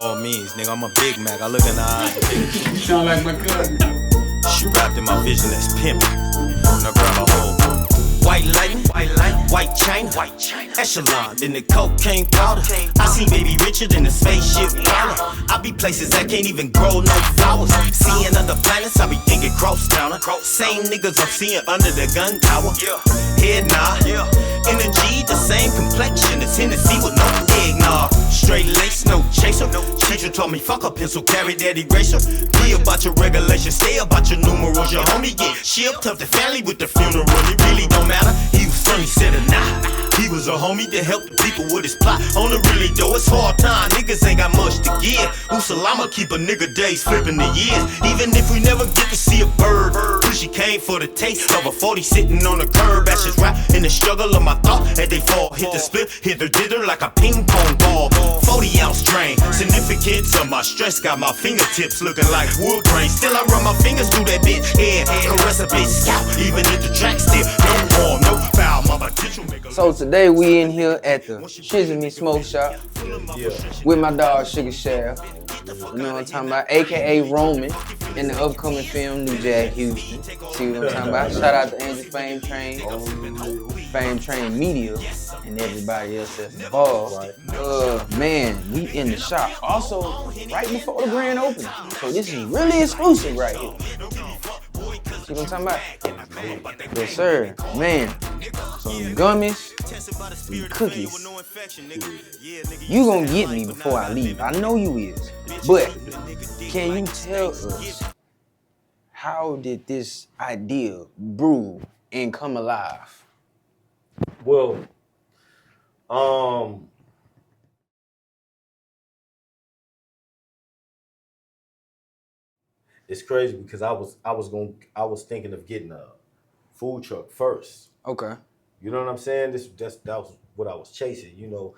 All means, nigga, I'm a Big Mac. I look in the eyes of niggas. You sound like my cousin. She wrapped in my vision as pimpin'. Now grab a hold. White lightning, white China, echelon in the cocaine powder. I see baby richer than the spaceship dollar. I be places that can't even grow no flowers. Seeing other planets, I be thinking cross towner. Same niggas I'm seeing under the gun tower. Head nod, energy, the same complexion as Hennessy with no eggnog. Straight lace, no chaser. Teacher told me fuck a pencil, carry that eraser. Be about your regulations, stay about your numerals. Your homie get shipped up the family with the funeral. It really don't matter. He was funny, said or nah. He was a homie that helped the people with his plot. On the really though, it's hard time. Niggas ain't got much to give. Usalama keep a nigga days flipping the years. Even if we never get to see a bird, she came for the taste of a 40 sitting on the curb. Ashes rap in the struggle of my thought. As they fall, hit the split, hit her dither like a ping pong ball. 40-ounce drain, significance of my stress got my fingertips looking like wood grain. Still I run my fingers through that bitch head, caress a bitch scalp. Even if the track still no harm, no foul. My potential nigga. So today we in here at the Shizzame Smoke Shop with my dog Shuga. You know what I'm talking about? AKA Roman in the upcoming film New Jack Houston. See what I'm talking about? Shout out to Angel Fame Train Media and everybody else that's involved. Man, we in the shop. Also, right before the grand opening. So this is really exclusive right here. See what I'm talking about? Yes, sir. Man, some gummies, some cookies. You gonna get me before I leave. I know you is. But can you tell us how did this idea brew and come alive? Well, it's crazy because I was thinking of getting a food truck first. Okay. You know what I'm saying? That was what I was chasing. You know.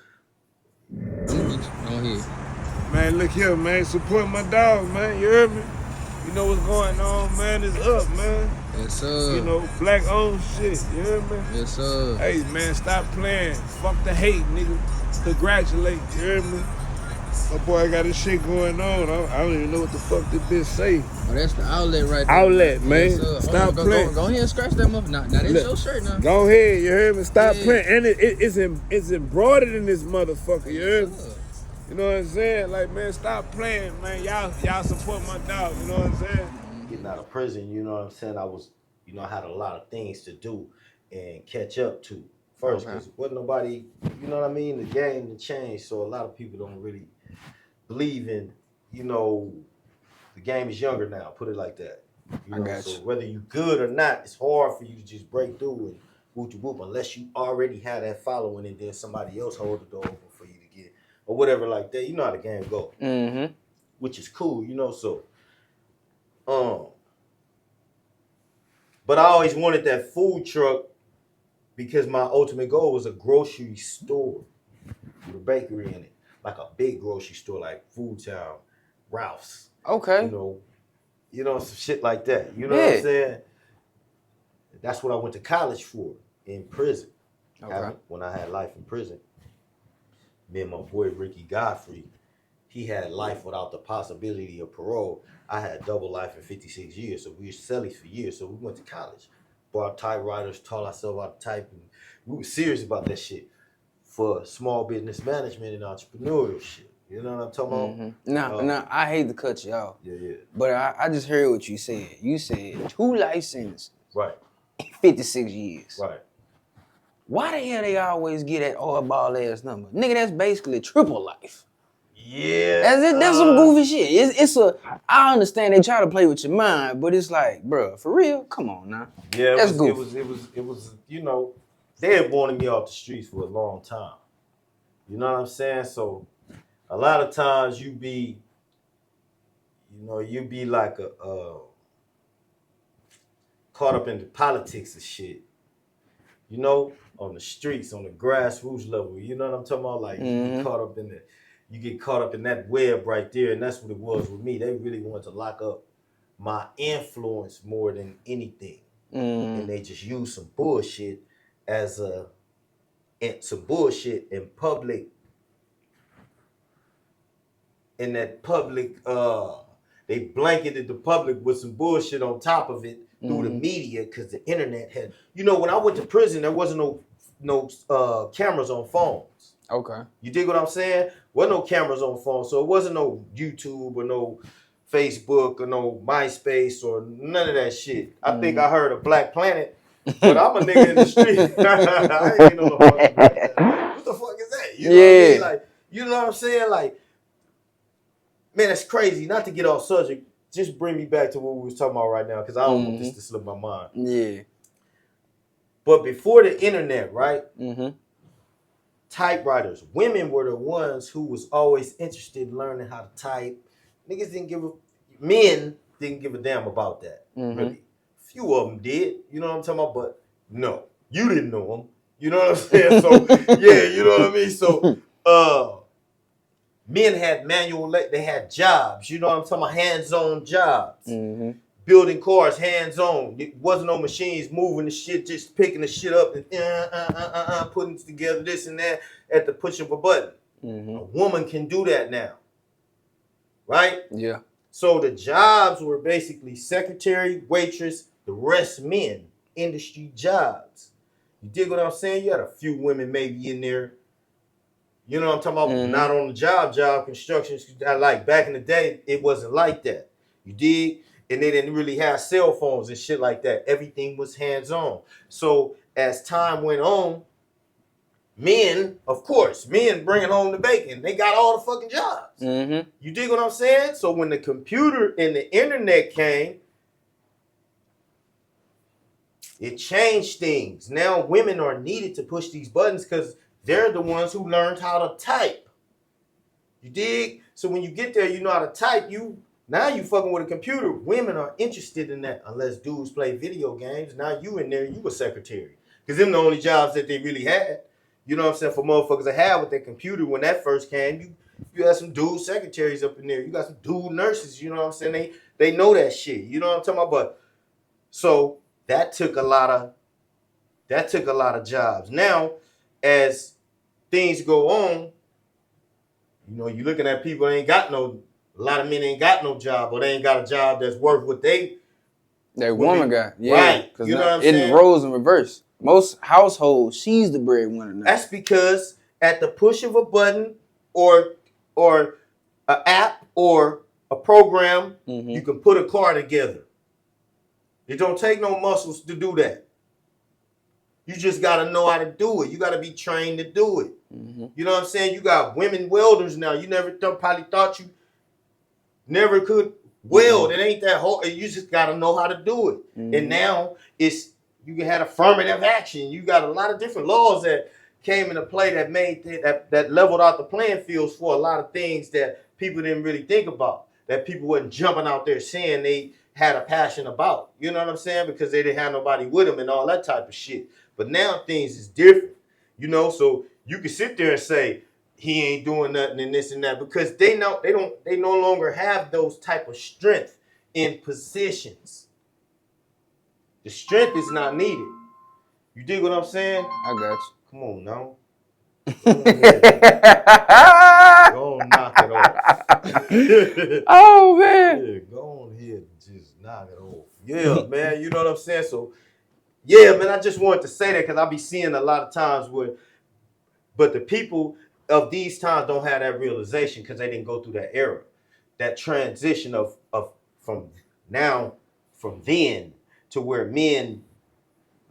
Man, look here, man. Support my dog, man. You heard me? You know what's going on, man. It's up, man. Yes, sir. You know, black owned shit. You heard me? Yes, sir. Hey, man, stop playing. Fuck the hate, nigga. Congratulate. You heard me? My boy got this shit going on. I don't even know what the fuck this bitch say. Oh, that's the outlet right there. Outlet, man. Yes, Stop playing. Go ahead and scratch that motherfucker. Now that's your shirt now. Go ahead, you heard me? Stop playing. And it's embroidered in this motherfucker, you heard me? You know what I'm saying? Like, man, stop playing, man. Y'all support my dog, you know what I'm saying? Getting out of prison, you know what I'm saying? I had a lot of things to do and catch up to first. Because wasn't nobody, you know what I mean? The game had changed, so a lot of people don't really believe in, you know, the game is younger now, put it like that. You know, so whether you good or not, it's hard for you to just break through and whoop unless you already have that following and then somebody else hold the door open for you to get or whatever like that. You know how the game go. Mm-hmm. Which is cool, you know, so but I always wanted that food truck because my ultimate goal was a grocery store with a bakery in it. Like a big grocery store, like Food Town, Ralph's. Okay. You know, some shit like that. You know what I'm saying? That's what I went to college for in prison. Okay. When I had life in prison. Me and my boy Ricky Godfrey, he had life without the possibility of parole. I had double life in 56 years, so we were cellies for years. So we went to college, brought typewriters, taught ourselves how to type, and we were serious about that shit for small business management and entrepreneurial shit. You know what I'm talking about? Now, I hate to cut you off. Yeah. But I just heard what you said. You said 2 life sentences. Right. 56 years. Right. Why the hell they always get that oddball ass number? Nigga, that's basically triple life. Yeah. That's some goofy shit. I understand they try to play with your mind, but it's like, bro, for real? Come on now. Yeah, that's goofy. It was, you know, they had wanted me off the streets for a long time. You know what I'm saying? So a lot of times you be like caught up in the politics of shit. You know, on the streets, on the grassroots level. You know what I'm talking about? Like you get caught up in that web right there, and that's what it was with me. They really wanted to lock up my influence more than anything. And they just used some bullshit as some bullshit in public and that public, they blanketed the public with some bullshit on top of it through the media because the internet had, when I went to prison, there wasn't no cameras on phones. Okay. You dig what I'm saying? Wasn't no cameras on phones, so it wasn't no YouTube or no Facebook or no MySpace or none of that shit. I think I heard of Black Planet, but I'm a nigga in the street. I ain't no fucking Black Planet. What the fuck is that? You know what I mean? Like, you know what I'm saying? Like, man, that's crazy. Not to get off subject, just bring me back to what we was talking about right now, because I don't want this to slip my mind. Yeah. But before the internet, right? Typewriters. Women were the ones who was always interested in learning how to type. Men didn't give a damn about that. Really. Few of them did. You know what I'm talking about? But no, you didn't know them. You know what I'm saying? So, yeah, you know what I mean? So, men had they had jobs. You know what I'm talking about? Hands-on jobs. Building cars, hands-on. It wasn't no machines moving the shit, just picking the shit up and putting together this and that at the push of a button. A woman can do that now. Right? Yeah. So the jobs were basically secretary, waitress, the rest men, industry jobs. You dig what I'm saying? You had a few women maybe in there. You know what I'm talking about? Not on the job, construction. Like back in the day, it wasn't like that. You dig? And they didn't really have cell phones and shit like that. Everything was hands-on. So as time went on, men bringing home the bacon. They got all the fucking jobs. You dig what I'm saying? So when the computer and the internet came, it changed things. Now women are needed to push these buttons because they're the ones who learned how to type. You dig? So when you get there, you know how to type. Now you fucking with a computer. Women are interested in that unless dudes play video games. Now you in there, you a secretary. Because them the only jobs that they really had. You know what I'm saying? For motherfuckers that had with their computer when that first came, you had some dude secretaries up in there. You got some dude nurses. You know what I'm saying? They know that shit. You know what I'm talking about? But so that took a lot of jobs. Now, as things go on, you're looking at people that a lot of men ain't got no job, or they ain't got a job that's worth what that woman got. Yeah. Right. You know what I'm saying? It rolls in reverse. Most households, she's the breadwinner now. That's because at the push of a button or an app or a program, you can put a car together. It don't take no muscles to do that. You just got to know how to do it. You got to be trained to do it. You know what I'm saying? You got women welders now. You probably thought you never could weld. It ain't that hard. You just got to know how to do it. And now you can have affirmative action. You got a lot of different laws that came into play that made that leveled out the playing fields for a lot of things that people didn't really think about. That people wasn't jumping out there saying they had a passion about. You know what I'm saying? Because they didn't have nobody with them and all that type of shit. But now things is different. So you can sit there and say he ain't doing nothing and this and that because they no longer have those type of strength in positions. The strength is not needed. You dig what I'm saying? I got you. Come on now. Go on, knock it off. Oh man. Yeah, go on here and just knock it off. Yeah, man. You know what I'm saying? So yeah, man, I just wanted to say that because I be seeing a lot of times but the people of these times don't have that realization because they didn't go through that era, that transition from then to where men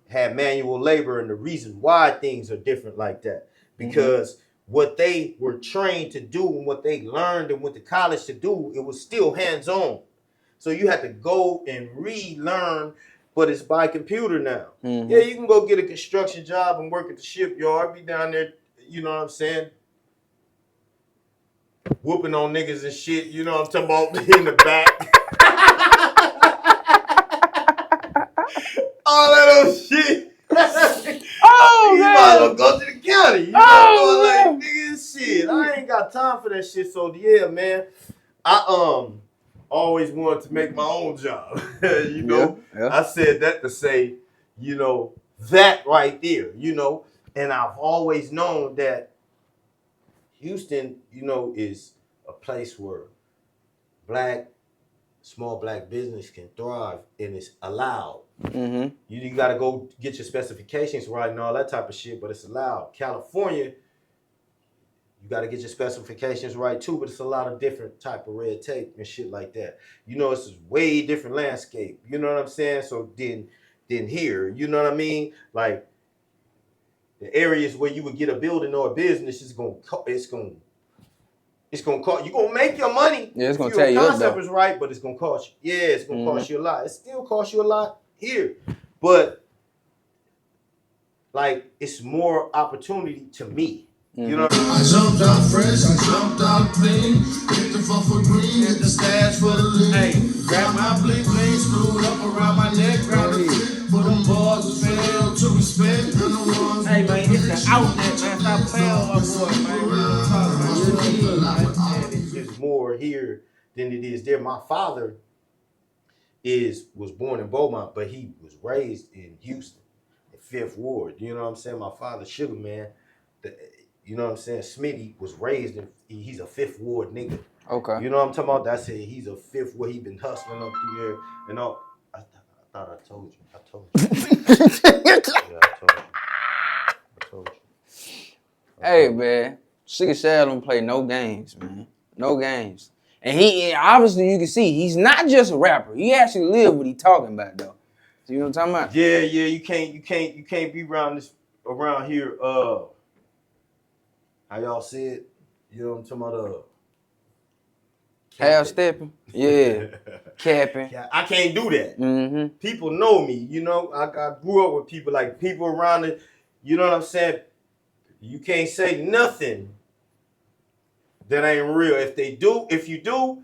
had manual labor, and the reason why things are different like that because what they were trained to do and what they learned and went to college to do, it was still hands-on. So you had to go and relearn. But it's by computer now. Yeah, you can go get a construction job and work at the shipyard. Be down there, you know what I'm saying? Whooping on niggas and shit. You know what I'm talking about? In the back. All that old shit. Oh, you man. might as well go to the county. You know, like, nigga, shit. I ain't got time for that shit. So, yeah, man. I always wanted to make my own job. Yeah. I said that to say, that right there, and I've always known that Houston, is a place where small black business can thrive and it's allowed. Mm-hmm. You got to go get your specifications right and all that type of shit, but it's allowed. California, you got to get your specifications right too, but it's a lot of different type of red tape and shit like that. You know, it's a way different landscape. You know what I'm saying? So then here, you know what I mean? Like the areas where you would get a building or a business it's gonna cost. You're gonna make your money. Yeah, it's gonna if tell your you concept though. is right, but it's gonna cost you. Yeah, it's gonna cost you a lot. It still costs you a lot here, but like it's more opportunity to me. You know what I mean? I jumped out fresh, I jumped out clean. Hit the fuck for green, hit the stash for the lean. Hey, grab my bling bling, screwed up around my neck, grab the feet. For them bars that fail to respect. And the ones Hey man, it's the outlet, man. Stop playing with my boy, man. It's more here than it is there. My father was born in Beaumont, but he was raised in Houston, in 5th Ward. You know what I'm saying? My father, Sugar Man, you know what I'm saying? Smitty was raised he's a 5th Ward nigga. Okay. You know what I'm talking about? That's it. He's a 5th Ward. He been hustling up through there and all. I thought I told you. I told you. Yeah, I told you. Hey man, Sugar Shad don't play no games, man. No games. And he obviously you can see he's not just a rapper. He actually live what he talking about though. So you know what I'm talking about? Yeah. You can't be around here. How y'all say it? You know what I'm talking about? Half stepping. Yeah. Capping. I can't do that. Mm-hmm. People know me. You know, I grew up with people around it. You know what I'm saying? You can't say nothing that ain't real. If you do,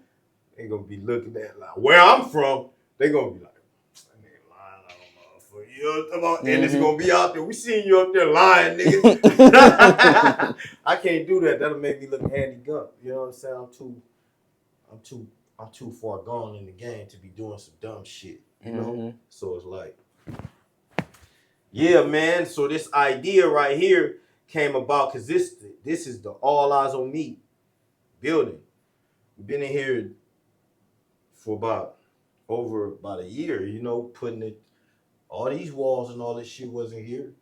they gonna be looking at like where I'm from. They gonna be like, that nigga lying out for you. Know what I'm talking about? And it's gonna be out there. We seen you up there lying, nigga. I can't do that. That'll make me look handy gun. You know what I'm saying? I'm too far gone in the game to be doing some dumb shit. You know? So it's like, yeah, man. So this idea right here came about because this is the All Eyes on Me building. We've been in here for about a year, you know, putting it. All these walls and all this shit wasn't here.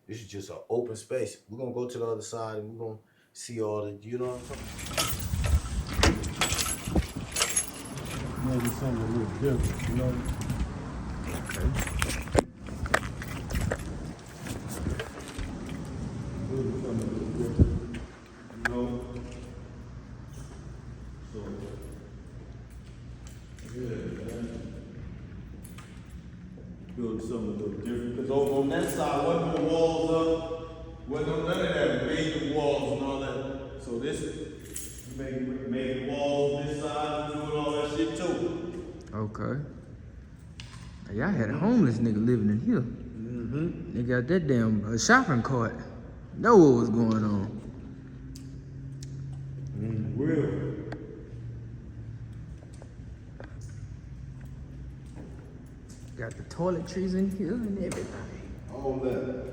This is just an open space. We're gonna go to the other side and we're gonna see all the, you know what I'm talking about? maybe something a little different, you know? Okay. Maybe something a little different, you know? So, yeah, man. Build something a little different. Because over on that side, wasn't no walls up. Wasn't none of that made walls and all that. So this made walls on this side and doing all that shit too. Okay. Y'all had a homeless nigga living in here. Mm-hmm. They got that damn shopping cart. Know what was going on. Real. Got the toiletries in here and everything. All that.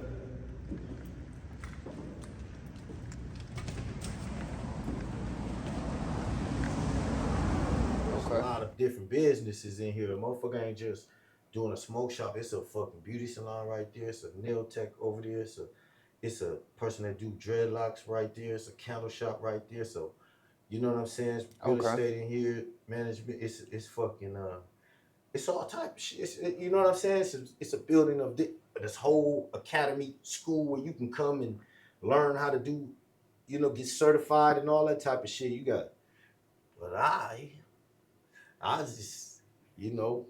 A lot of different businesses in here. A motherfucker ain't just doing a smoke shop. It's a fucking beauty salon right there. It's a nail tech over there. It's a person that do dreadlocks right there. It's a candle shop right there. So, you know what I'm saying? It's real estate in here, management. It's fucking it's all type of shit. You know what I'm saying? It's a building of this whole academy school where you can come and learn how to do, you know, get certified and all that type of shit. You got, but I just, you know,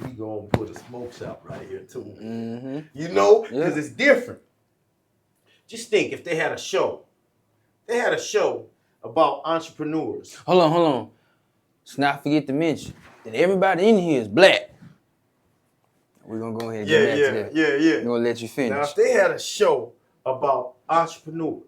we gonna put a smoke shop right here too. Mm-hmm. You know, because it's different. Just think if they had a show. They had a show about entrepreneurs. Hold on. Let's not forget to mention that everybody in here is black. We're gonna go ahead and get back to that. Yeah. We're gonna let you finish. Now, if they had a show about entrepreneurs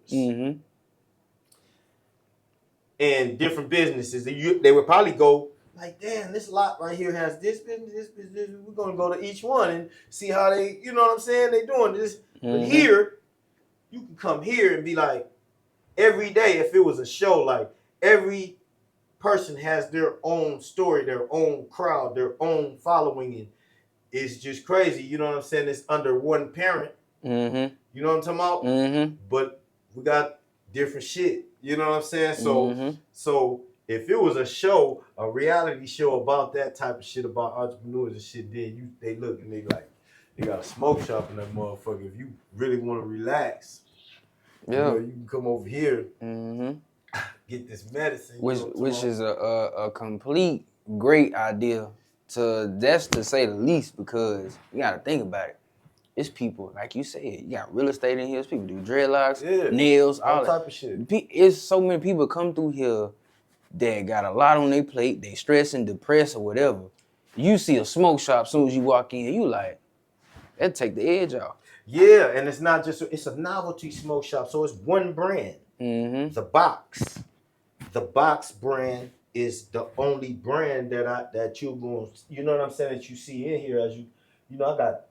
and different businesses, they would probably go like, damn, this lot right here has this business. We're gonna go to each one and see how they, you know what I'm saying, they doing this. But here, you can come here and be like, every day, if it was a show, like every person has their own story, their own crowd, their own following, and it's just crazy. You know what I'm saying? It's under one parent. Mm-hmm. You know what I'm talking about? Mm-hmm. But we got different shit. You know what I'm saying? Mm-hmm. So if it was a show, a reality show about that type of shit, about entrepreneurs and shit, then they look and they like, they got a smoke shop in that motherfucker. If you really want to relax, you know, you can come over here, get this medicine. Which is a complete great idea to say the least, because you gotta think about it. It's people, like you said, you got real estate in here. It's people do dreadlocks, nails, all type of shit. It's so many people come through here that got a lot on their plate. They stressing, depressed, or whatever. You see a smoke shop as soon as you walk in, you like, that take the edge off. Yeah, and it's not just, it's a novelty smoke shop, so it's one brand. The Box. The Box brand is the only brand that you're going, you know what I'm saying, that you see in here. As you know, I got,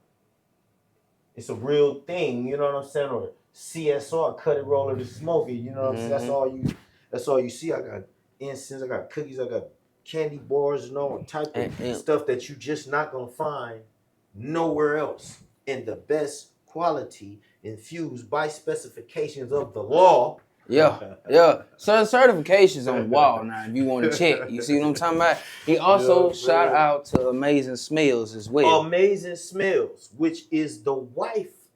it's a real thing, you know what I'm saying, or CSR, cut it, roll it, and smoke it, you know what I'm saying. That's all you see. I got incense, I got cookies, I got candy bars, and all type of stuff that you just not gonna find nowhere else, in the best quality, infused by specifications of the law. Yeah. So certifications on the wall now, if you want to check. You see what I'm talking about? He also shout out to Amazing Smells as well. Amazing Smells, which is the wife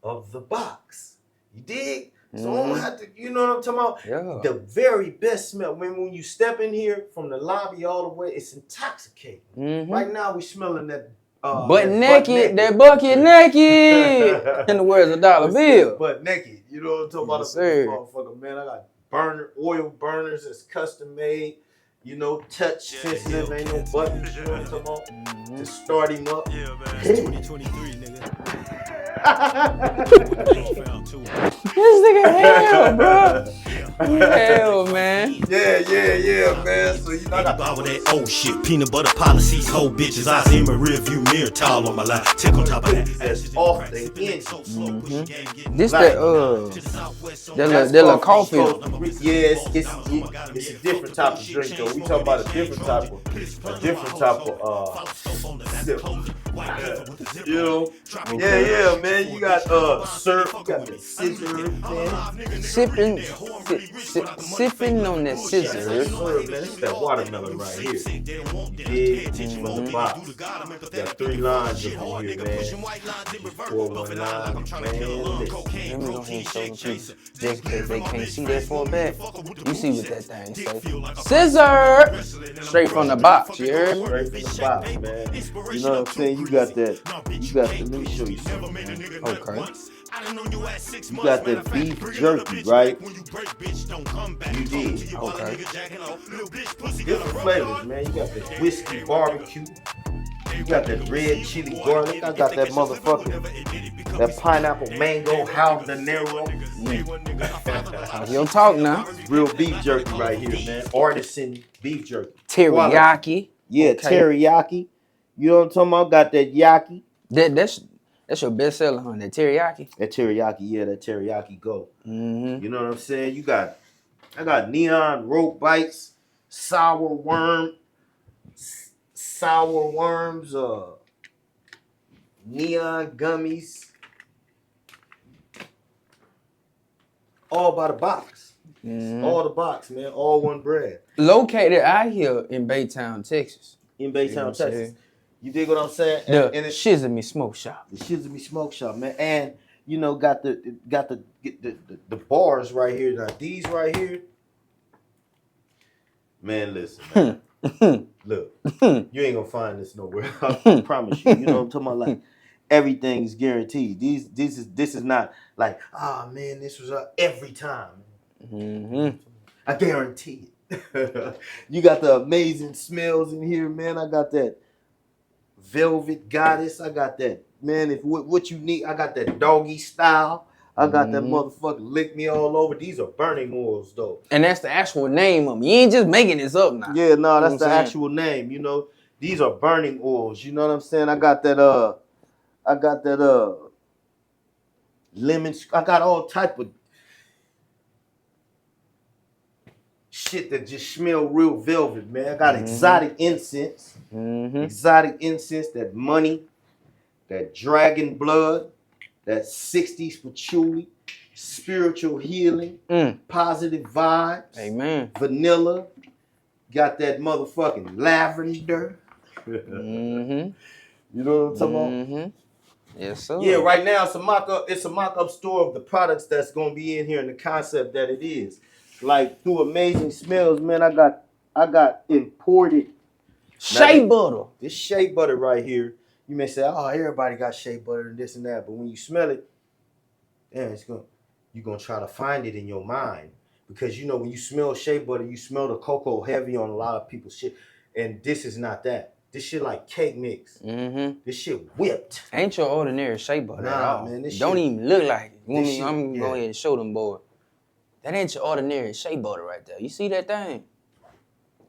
of The Box. You dig? So I don't have to, you know what I'm talking about? The very best smell. When you step in here from the lobby all the way, it's intoxicating. Right now we smelling that butt naked. In the words of Dollar Bill. Butt naked. You know what I'm talking about? This motherfucker, man. I got oil burners that's custom made. You know, touch sensitive, ain't no buttons. You know what I'm talking about? To start him up. Yeah, man. It's 2023, nigga. This nigga hell, bro. Hell, man. Yeah, man. So you know all that old shit, peanut butter policies, whole bitches. I see in my rear view mirror, towel on my line. Tick on top of that. That's off the end. This that little coffee. Yeah, it's a different type of drink though. We talking about a different type of sip. You know, yeah, man. You got syrup, you got the scissor, man. Sipping on that scissor. Man, it's that watermelon right here. Yeah, teaching on the box. Got 3 lines up in here, man. 419, man. Let me go ahead and show them people. Just in case they can't see that for a back. You see what that thing say. Scissor! Straight from the box, you heard? Straight from the box, man. You know what I'm saying? You got that. Let me show you something, man. Okay. You got that beef jerky, right? You did. Okay. Different flavors, man. You got the whiskey barbecue. You got that red chili garlic. I got that motherfucker. That pineapple mango habanero. You don't talk now. Real beef jerky right here, man. Artisan beef jerky. Teriyaki. Yeah, teriyaki. You know what I'm talking about? Got that yaki. That's your best seller, huh? That teriyaki. That teriyaki go. You know what I'm saying? I got neon rope bites, sour worms, neon gummies, all by the box. All the box, man. All one brand. Located out here in Baytown, Texas. Texas. You dig what I'm saying? The Shizzame Smoke Shop. The Shizzame Smoke Shop, man. And you know, got the bars right here. Now these right here, man. Listen, man. Look, you ain't gonna find this nowhere. I promise you. You know what I'm talking about? Like everything's guaranteed. This is not like, man, this was every time. I guarantee it. You got the amazing smells in here, man. I got that Velvet Goddess. I got that, man. If what you need, I got that doggy style. I got that motherfucker lick me all over. These are burning oils, though. And that's the actual name of them. You ain't just making this up now. Yeah, no, that's the actual name. You know, these are burning oils. You know what I'm saying? I got that lemon. I got all type of shit that just smell real velvet, man. I got exotic incense. Exotic incense, that money, that dragon blood, that 60s patchouli, spiritual healing, positive vibes. Amen. Vanilla. Got that motherfucking lavender. You know what I'm talking about? Yes, sir. Yeah, right now it's a mock-up store of the products that's gonna be in here and the concept that it is. Like through Amazing Smells, man, I got imported shea butter. This shea butter right here, you may say, oh, everybody got shea butter and this and that, but when you smell it, yeah, you're gonna try to find it in your mind. Because you know when you smell shea butter, you smell the cocoa heavy on a lot of people's shit. And this is not that. This shit like cake mix. This shit whipped. Ain't your ordinary shea butter at all. Man, this don't shit, even look like it. I'm yeah. gonna go ahead and show them, boy. That ain't your ordinary shea butter right there. You see that thing?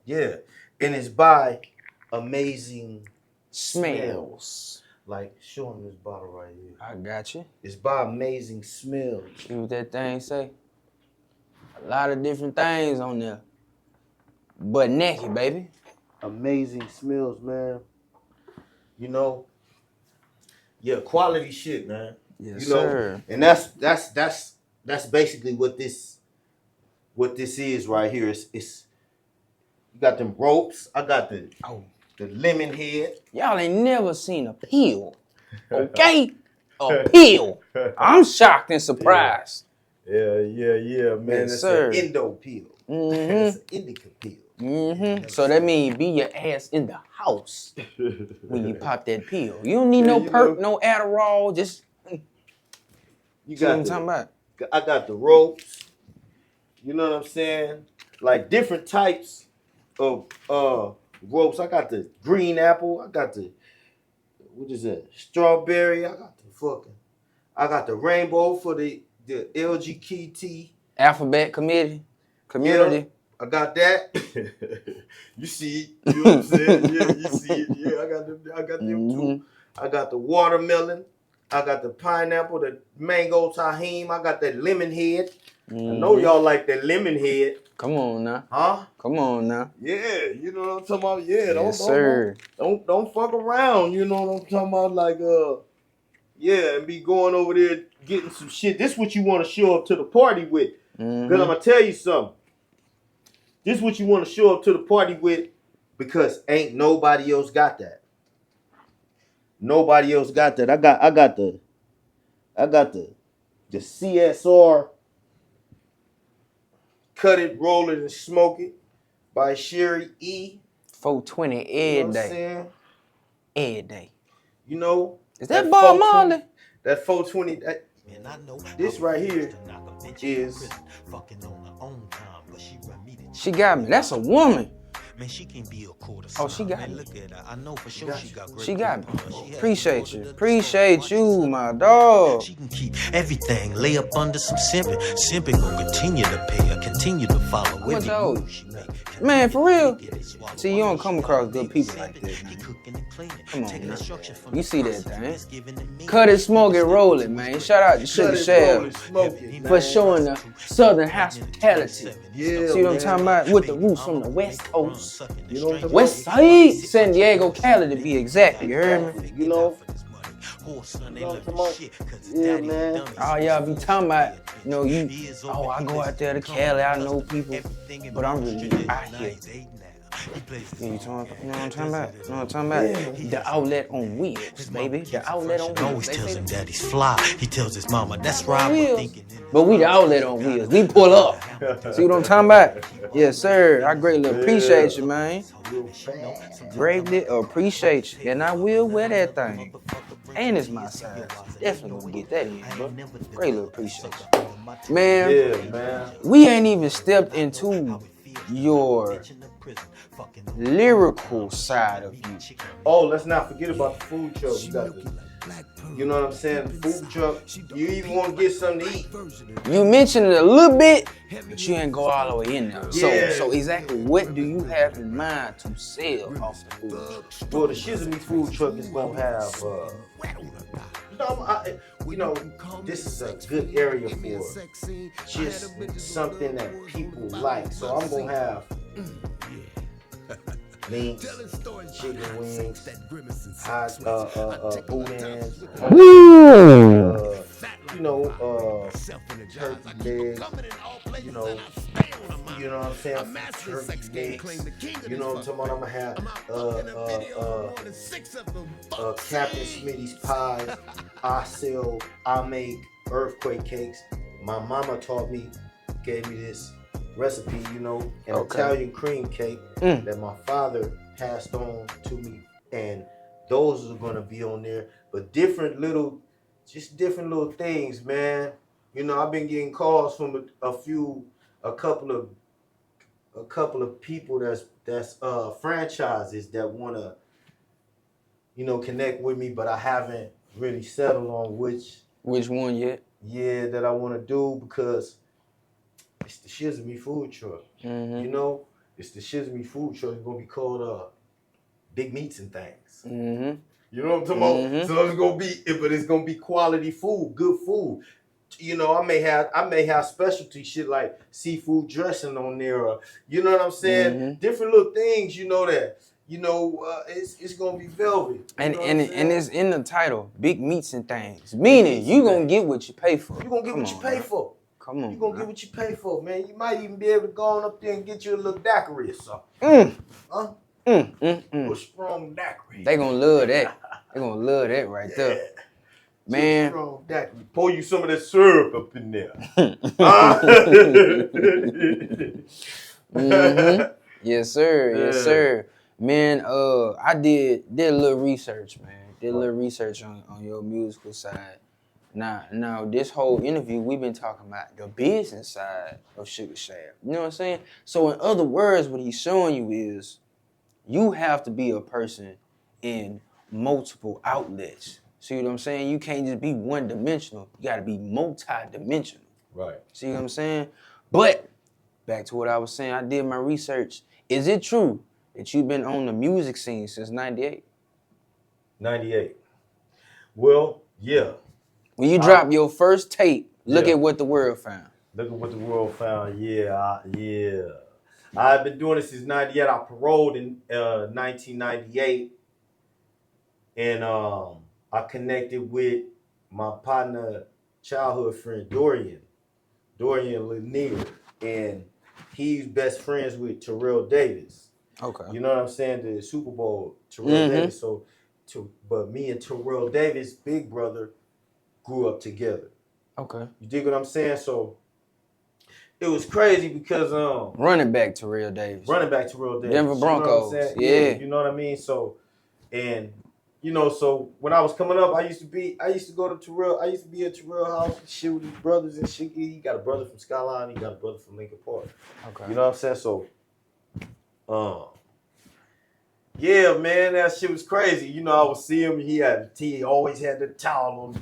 Yeah. And it's by Amazing Smells. Like, show them this bottle right here. I got you. It's by Amazing Smells. See what that thing say? A lot of different things on there. But naked, baby. Amazing Smells, man. You know, yeah, quality shit, man. Yes, you know, sir. And that's basically what this is right here. It's you got them ropes. I got the lemon head. Y'all ain't never seen a peel. Okay? A peel. I'm shocked and surprised. Yeah, man. Yes, it's sir. an endo peel. It's an indica peel. So that means be your ass in the house when you pop that pill. You don't need no perk, no Adderall. Just you got what I'm talking about. I got the ropes. You know what I'm saying? Like different types of ropes. I got the green apple. I got the what is that? Strawberry. I got the rainbow for the LGBT Alphabet community. Yeah, I got that. You see it. You know what I'm saying? Yeah, you see it. Yeah, I got them too. I got the watermelon. I got the pineapple, the mango tahini. I got that lemon head. I know y'all like that lemon head. Come on now. Huh? Come on now. Yeah, you know what I'm talking about? Yeah, don't fuck around. You know what I'm talking about? Like yeah, and be going over there getting some shit. This is what you want to show up to the party with. Because I'm gonna tell you something. This is what you want to show up to the party with, because ain't nobody else got that. Nobody else got that. I got the CSR Cut It, Roll It, and Smoke It by Sherry E. 420 every day. Every day. You know? Is that Bob Marley? That 420. This right here is. She got me. That's a woman. Man, she can be a quarter. Oh, she got me. Look at her. I know for sure she got great. She got me. Appreciate you. Appreciate you, my dog. She can keep everything, lay up under some simping. Simping gonna continue to pay her, continue to follow What's every old? move she make. Man, for real. See, you don't come across good people like this, man. Come on, man. You see that thing? Cut it, smoke it, roll it, man. Shout out to Sugar Shell for showing the Southern hospitality. Yeah, see what I'm talking about? With the roots from the West Coast. You know what I'm talking West Side, San Diego, Cali to be exact. You heard me? You know? Yeah, man. All y'all be talking about, you know, I go out there to Cali, I know people, but I'm really out here. You know what I'm talking about? You know what I'm talking about? Yeah. The outlet on wheels, baby. The outlet on wheels. Always tells him that he's fly. He tells his mama that's right. But we the outlet on wheels. We pull up. See what I'm talking about? Yes, sir. I greatly appreciate you, man. Greatly appreciate you. And I will wear that thing. And it's my size. Definitely gonna get that in, bro. Greatly appreciate you. Man, Yeah, man. we ain't even stepped into your lyrical side of you. Oh, let's not forget about the food truck. You got you know what I'm saying? The food truck. You even want to get something to eat. You mentioned it a little bit, but you ain't go all the way in there. Yeah. So exactly what do you have in mind to sell off the food? Well, the Shizzame food truck is gonna have you know, this is a good area for just something that people like. So I'm gonna have links, chicken wings, hot boudins, you know, turkey legs, you know what I'm saying, turkey legs, you know what I'm talking about. I'm gonna have Captain Smitty's pies. I make earthquake cakes. My mama taught me, gave me this recipe, you know, an Italian cream cake that my father passed on to me, and those are gonna be on there. But different little things, man. You know, I've been getting calls from a couple of people that's franchises that wanna, you know, connect with me, but I haven't really settled on which one yet. Yeah, that I want to do, because it's the Shizzame food truck. Mm-hmm. You know, it's the Shizzame food truck. It's gonna be called Big Meats and Things. Mm-hmm. You know what I'm talking about? So it's gonna be quality food, good food. You know, I may have specialty shit like seafood dressing on there, or, you know what I'm saying? Different little things, you know, that, you know, it's gonna be velvet. And it's in the title, Big Meats and Things. Meaning you gonna get what you pay for. You gonna get what you pay for. Come on. You gonna get what you pay for, man. You might even be able to go on up there and get you a little daiquiri or something. A strong daiquiri. They gonna love that. They gonna love that right there. Man. Strong daiquiri. Pour you some of that syrup up in there. Yes, sir. Yeah. Yes, sir. Man, I did a little research, man. Did a little research on your musical side. Now, this whole interview, we've been talking about the business side of Shuga Shaft. You know what I'm saying? So in other words, what he's showing you is you have to be a person in multiple outlets. See what I'm saying? You can't just be one-dimensional. You got to be multi-dimensional. Right. See what I'm saying? But back to what I was saying, I did my research. Is it true that you've been on the music scene since 98? 98. Well, yeah. When you dropped your first tape, look at what the world found. Look at what the world found. Yeah. I've been doing this since 98. I paroled in 1998. And I connected with my partner, childhood friend, Dorian Lanier. And he's best friends with Terrell Davis. Okay. You know what I'm saying? The Super Bowl, Terrell Davis. But me and Terrell Davis, big brother, grew up together. Okay. You dig what I'm saying? So it was crazy because running back Terrell Davis. Denver Broncos. You know what I'm saying? You know what I mean? So, and you know, so when I was coming up, I used to go to Terrell. I used to be at Terrell house and shit with his brothers and shit. He got a brother from Skyline. He got a brother from Lincoln Park. Okay. You know what I'm saying? So, yeah, man, that shit was crazy. You know, I would see him. He always had the towel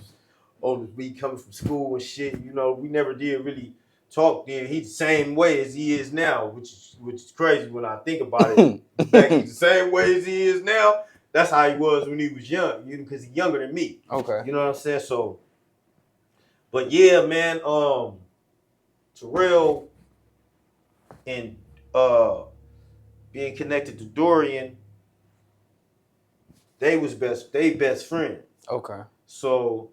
on his feet coming from school and shit. You know, we never did really talk then. He's the same way as he is now, which is crazy when I think about it. Back, he's the same way as he is now. That's how he was when he was young, because he's younger than me. Okay. You know what I'm saying? So, but yeah, man, Terrell and being connected to Dorian, they best friends. Okay. So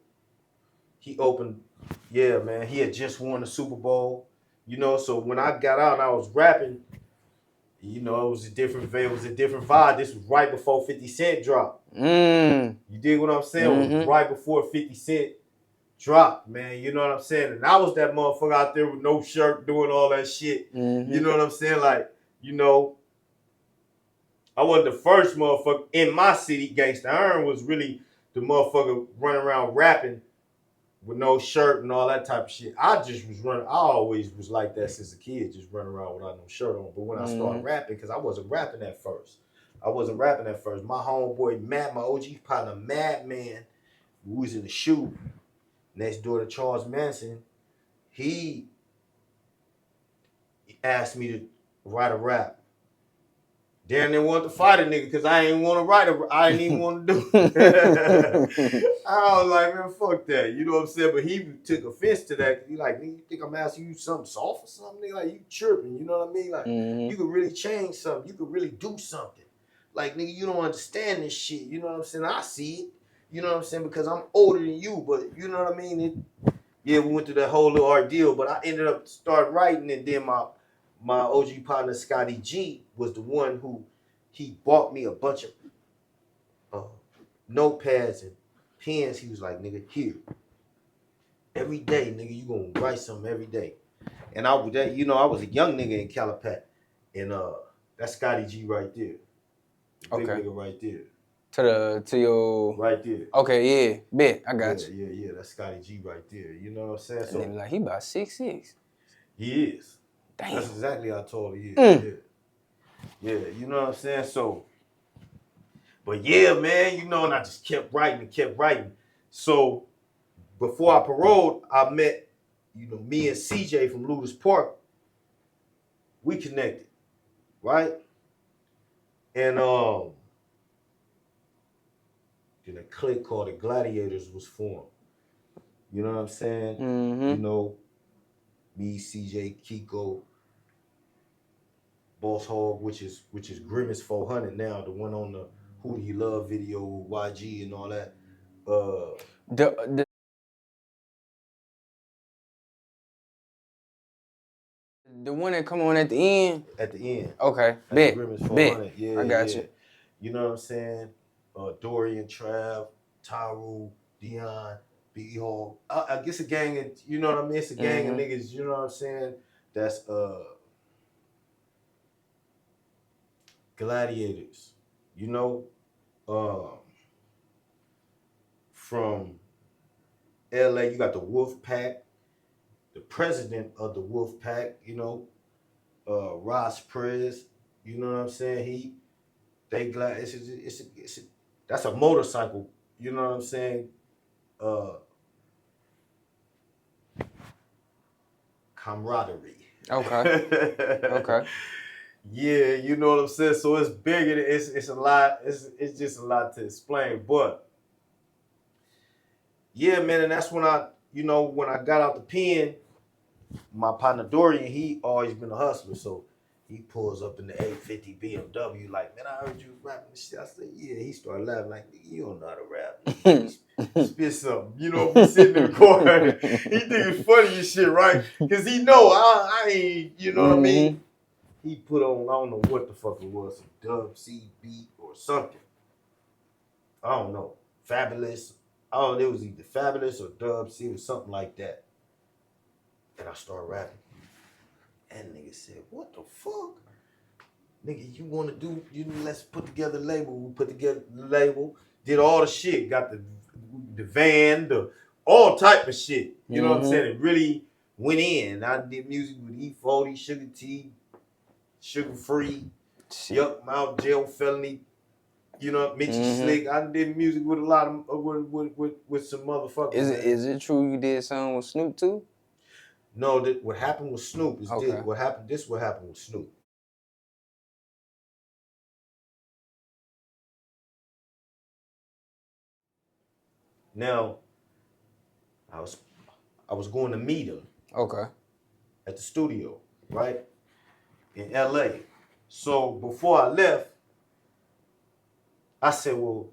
he opened, yeah, man. He had just won the Super Bowl, you know. So when I got out and I was rapping, you know, it was a different vibe. This was right before 50 Cent dropped. You dig what I'm saying? It was right before 50 Cent dropped, man. You know what I'm saying? And I was that motherfucker out there with no shirt doing all that shit. You know what I'm saying? Like, you know, I wasn't the first motherfucker in my city. Gangsta Iron was really the motherfucker running around rapping with no shirt and all that type of shit. I always was like that since a kid, just running around without no shirt on. But when I started rapping, because I wasn't rapping at first. My homeboy Matt, my OG partner, Madman, who was in the shoe next door to Charles Manson, he asked me to write a rap Damn, they want to fight a nigga because I ain't want to write I ain't even want to do it. I was like, man, fuck that. You know what I'm saying? But he took offense to that. He like, nigga, you think I'm asking you something soft or something? Nigga, like, you tripping. You know what I mean? Like, you could really change something. You could really do something. Like, nigga, you don't understand this shit. You know what I'm saying? I see it. You know what I'm saying? Because I'm older than you. But you know what I mean? We went through that whole little ordeal. But I ended up start writing, and then my OG partner, Scotty G, was the one who he bought me a bunch of notepads and pens. He was like, nigga, here. Every day, nigga, you gonna write something every day. And I was a young nigga in Calipat. And that's Scotty G right there. The big nigga right there. To your right there. Okay, yeah, bet. I got you. Yeah. That's Scotty G right there. You know what I'm saying? So like he about 6'6". He is. Damn. That's exactly how tall he is. Yeah, you know what I'm saying? So, but yeah, man, you know, and I just kept writing. So, before I paroled, I met, you know, me and CJ from Ludus Park. We connected, right? And then a clique called the Gladiators was formed. You know what I'm saying? You know, me, CJ, Kiko, Boss Hog, which is Grimace 400 now, the one on the Who Do You Love video with YG and all that. The one that come on at the end? At the end. Okay, bet. Grimace 400. Yeah, I got you. You know what I'm saying? Dorian, Trav, Tyru, Dion, B. Hall. I guess a gang of, you know what I mean? It's a gang of niggas, you know what I'm saying? That's Gladiators. You know? From LA, you got the Wolf Pack, the president of the Wolf Pack, you know, Ross Prez, you know what I'm saying? That's a motorcycle, you know what I'm saying? Camaraderie. Okay. Yeah, you know what I'm saying? So it's bigger, it's a lot, it's just a lot to explain, but yeah, man, and that's when I got out the pen, my partner Dorian, he always been a hustler, so he pulls up in the 850 BMW, like, man, I heard you rapping this shit. I said, yeah. He started laughing, like, you don't know how to rap. Spit something, you know, be sitting in the corner. He think it's funny and shit, right? Because he know I ain't, you know what I mean? He put on, I don't know what the fuck it was, some Dub C beat or something. I don't know. Fabulous. It was either Fabulous or Dub C or something like that. And I started rapping. And nigga said, what the fuck? Nigga, you want to do, let's put together a label. We put together the label, did all the shit, got the van, all type of shit. You know what I'm saying? It really went in. I did music with E40, Sugar T, Sugar Free, Yuck, Mouth, Jail Felony, you know, Mitchie Slick. I did music with a lot of, with some motherfuckers. Is it true you did something with Snoop too? No, what happened with Snoop is what happened with Snoop. Now, I was going to meet him. Okay. At the studio, right? In LA. So before I left, I said, well,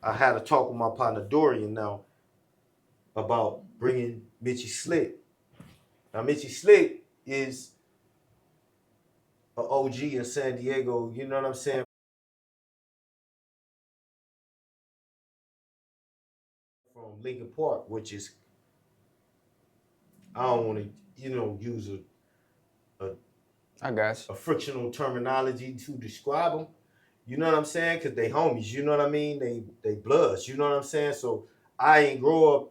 I had a talk with my partner Dorian now about bringing Mitchie Slick. Now, Mitchie Slick is an OG in San Diego, you know what I'm saying? From Lincoln Park, which is, I don't want to, use a frictional terminology to describe them. You know what I'm saying? Because they homies, you know what I mean? They bloods, you know what I'm saying? So I ain't grow up,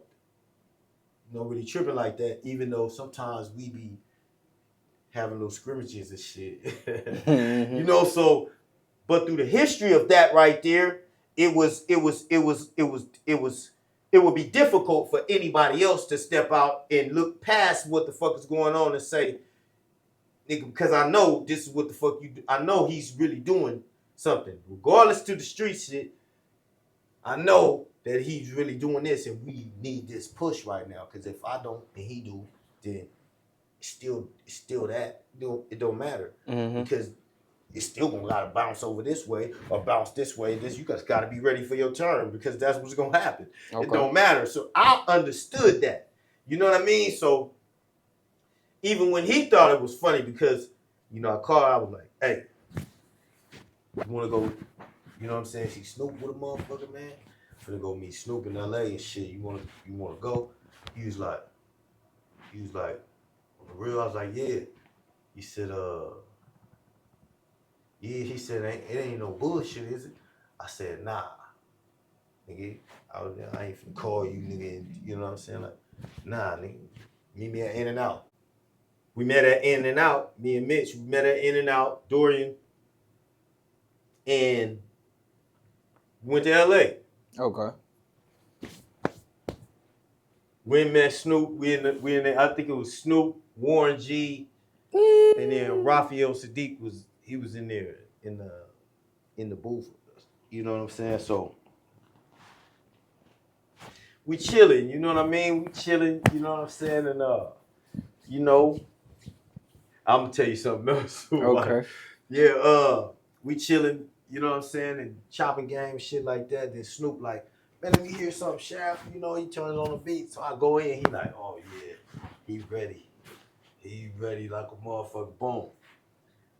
really tripping like that, even though sometimes we be having little scrimmages and shit. So, but through the history of that right there, it would be difficult for anybody else to step out and look past what the fuck is going on and say, nigga, because I know this is what the fuck you do. I know he's really doing something. Regardless to the street shit, I know that he's really doing this and we need this push right now. Because if I don't and he do, then it's still that. It don't matter. Because it's still gonna gotta bounce over this way or bounce this way. You guys gotta be ready for your turn because that's what's gonna happen. Okay. It don't matter. So I understood that. You know what I mean? So even when he thought it was funny because, you know, I was like, hey, you wanna go, you know what I'm saying? She Snoop with a motherfucker, man. Finna go meet Snoop in LA and shit. You wanna go? He was like, on the real, I was like, yeah. He said, yeah, he said, it ain't no bullshit, is it? I said, nah. Nigga, I ain't finna call you, nigga, you know what I'm saying? Like, nah, nigga, meet me at In-N-Out. We met at In-N-Out, me and Mitch, we met at In-N-Out, Dorian, and went to LA. Okay. We met Snoop, we in the, I think it was Snoop, Warren G, and then Raphael Sadiq was in there in the booth. You know what I'm saying? So we chilling, you know what I mean? We chilling, you know what I'm saying? And you know, I'm gonna tell you something else. Okay. Like, we chilling, you know what I'm saying, and chopping game, shit like that. Then Snoop like, man, let me hear something, Shaft. You know, he turns on the beat. So I go in, he like, oh yeah, he ready. He ready like a motherfucker. Boom.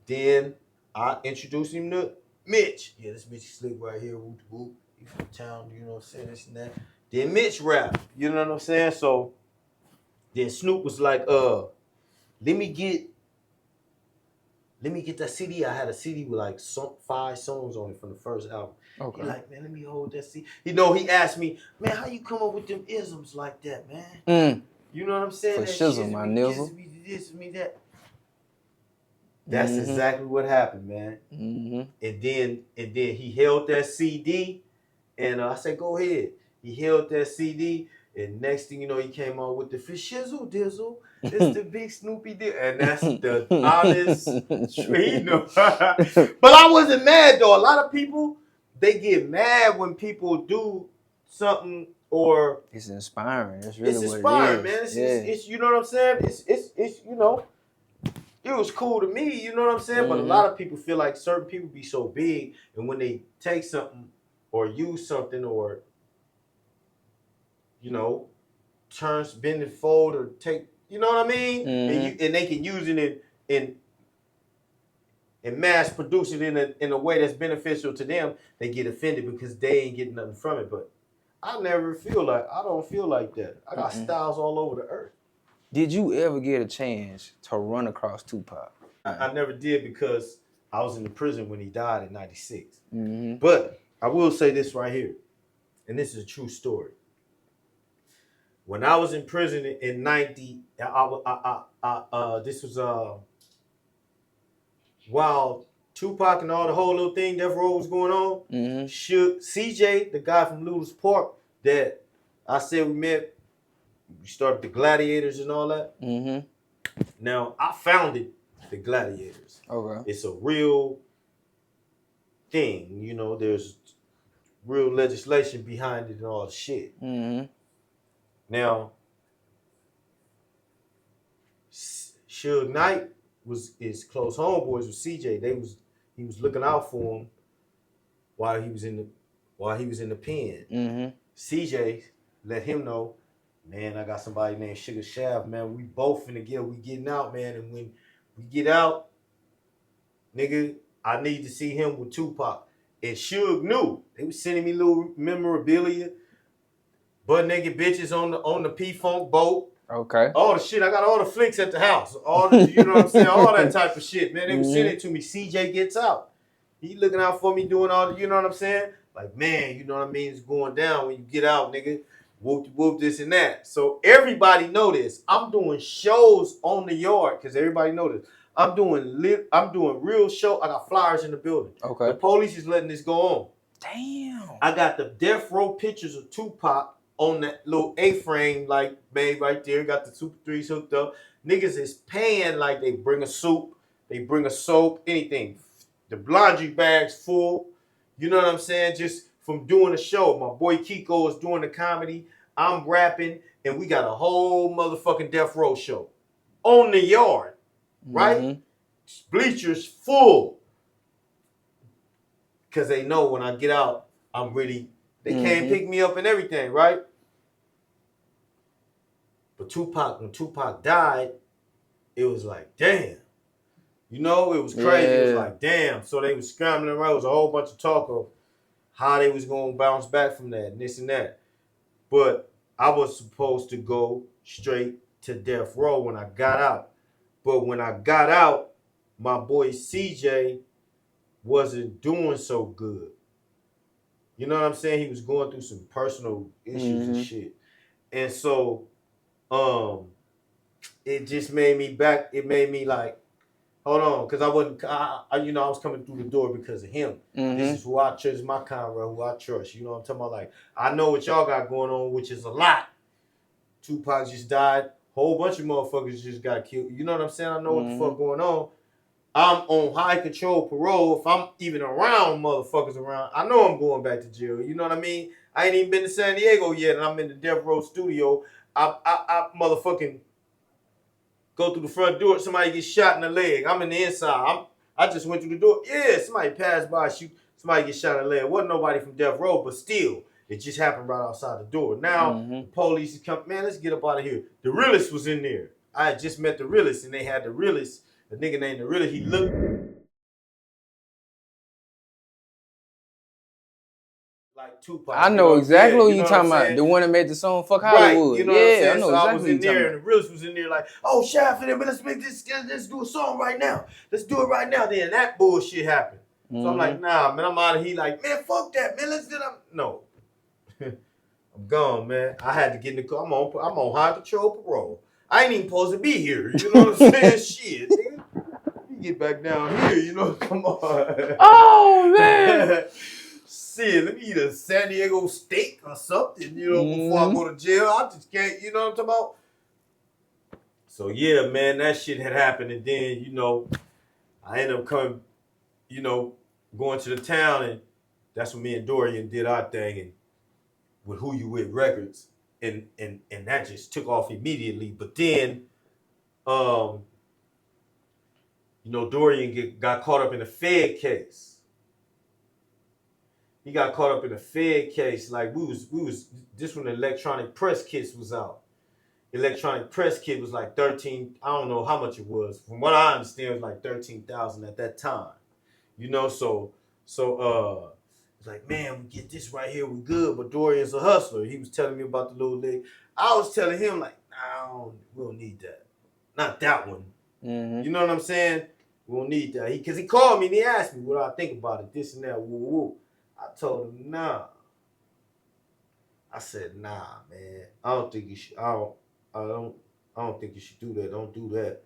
Then I introduced him to Mitch. Yeah, this Mitch slick right here. Whoop whoop. He from town, you know what I'm saying? This and that. Then Mitch rap. You know what I'm saying? So then Snoop was like, let me get that CD. I had a CD with like 5 songs on it from the first album. Okay. He like, man, let me hold that CD. You know, he asked me, man, how you come up with them isms like that, man? You know what I'm saying? For Shizzame, my nizzle. This, me, that. That's exactly what happened, man. And then he held that CD, and I said, "Go ahead." He held that CD, and next thing you know, he came on with the for shizzle dizzle. It's the big Snoopy deal, and that's the honest, you know. But I wasn't mad though. A lot of people they get mad when people do something or it's inspiring. It's really it's inspiring, what it is. Man. It's you know what I'm saying. It's you know. It was cool to me, you know what I'm saying? But a lot of people feel like certain people be so big, and when they take something or use something or, you know, bend and fold or take, you know what I mean? And they can use it and mass produce it in a way that's beneficial to them, they get offended because they ain't getting nothing from it. But I don't feel like that. I got styles all over the earth. Did you ever get a chance to run across Tupac? I never did because I was in the prison when he died in '96. But I will say this right here, and this is a true story. When I was in prison in '90, this was while Tupac and all the whole little thing, Death Row was going on. CJ, the guy from Lewis Park that I said we met. We started the Gladiators and all that. Now, I founded the Gladiators. Okay. It's a real thing. You know, there's real legislation behind it and all the shit. Now, Suge Knight was his close homeboys with CJ. He was looking out for him while he was in the pen. CJ let him know, man, I got somebody named Sugar Shaft, man. We both finna we getting out, man. And when we get out, nigga, I need to see him with Tupac. And Suge knew. They was sending me little memorabilia, butt naked bitches on the P-Funk boat. Okay. All the shit. I got all the flicks at the house. All the, you know what I'm saying? All that type of shit, man. They was sending it to me. CJ gets out. He looking out for me, doing all the, you know what I'm saying? Like, man, you know what I mean? It's going down when you get out, nigga. Whoop, this and that. So everybody know this. I'm doing shows on the yard because everybody know this. I'm doing real show. I got flyers in the building. Okay. The police is letting this go on. Damn. I got the death row pictures of Tupac on that little A-frame, like made right there. Got the Super 3s hooked up. Niggas is paying like they bring a soup. They bring a soap, anything. The laundry bag's full. You know what I'm saying? Just from doing the show. My boy Kiko is doing the comedy. I'm rapping, and we got a whole motherfucking Death Row show on the yard, right? Bleachers full. Because they know when I get out, I'm really, they can't pick me up and everything, right? But when Tupac died, it was like, damn. You know, it was crazy. It was like, damn. So they was scrambling around. It was a whole bunch of talk of how they was going to bounce back from that and this and that. But I was supposed to go straight to Death Row when I got out. But when I got out, my boy CJ wasn't doing so good. You know what I'm saying? He was going through some personal issues and shit. And so it just made me like, hold on, because I was coming through the door because of him. This is who I trust, my comrade, who I trust. You know what I'm talking about? Like, I know what y'all got going on, which is a lot. Tupac just died. Whole bunch of motherfuckers just got killed. You know what I'm saying? I know what the fuck going on. I'm on high control parole. If I'm even around motherfuckers around, I know I'm going back to jail. You know what I mean? I ain't even been to San Diego yet, and I'm in the Death Row studio. I motherfucking go through the front door. Somebody gets shot in the leg. I'm in the inside. I just went through the door. Yeah, somebody passed by, shoot. Somebody gets shot in the leg. Wasn't nobody from Death Row, but still, it just happened right outside the door. Now, the police is coming. Man, let's get up out of here. The realist was in there. I had just met the realist, and they had the realist. The nigga named the realist. He looked like Tupac. I know exactly what you talking about. The one that made the song "Fuck Hollywood." Right, you know what I'm saying? I know so exactly I was in there, and the realist was in there like, "Oh, Shaft, but let's make this. Let's do a song right now. Let's do it right now." Then that bullshit happened. So I'm like, "Nah, man, I'm out of here." Like, man, fuck that, man. Let's do that. No, I'm gone, man. I had to get in the car. I'm on high control parole. I ain't even supposed to be here. You know what I'm saying? Shit, nigga. You get back down here. You know, come on. Oh man. Shit, let me eat a San Diego steak or something, you know, before I go to jail. I just can't, you know what I'm talking about? So, yeah, man, that shit had happened. And then, you know, I ended up coming, you know, going to the town. And that's when me and Dorian did our thing. And with Who You With Records. And that just took off immediately. But then, you know, Dorian got caught up in a Fed case. He got caught up in a Fed case. Like we was this when the electronic press kits was out. Electronic press kit was like 13. I don't know how much it was. From what I understand, it was like 13,000 at that time. You know, so it's like, man, we get this right here, we good. But Dorian's a hustler. He was telling me about the little leg. I was telling him like, nah, we don't need that. Not that one. You know what I'm saying? We don't need that. Because he called me and he asked me what I think about it, this and that, woo woo. I told him, nah. I said, nah, man. I don't think you should. I don't think you should do that. Don't do that.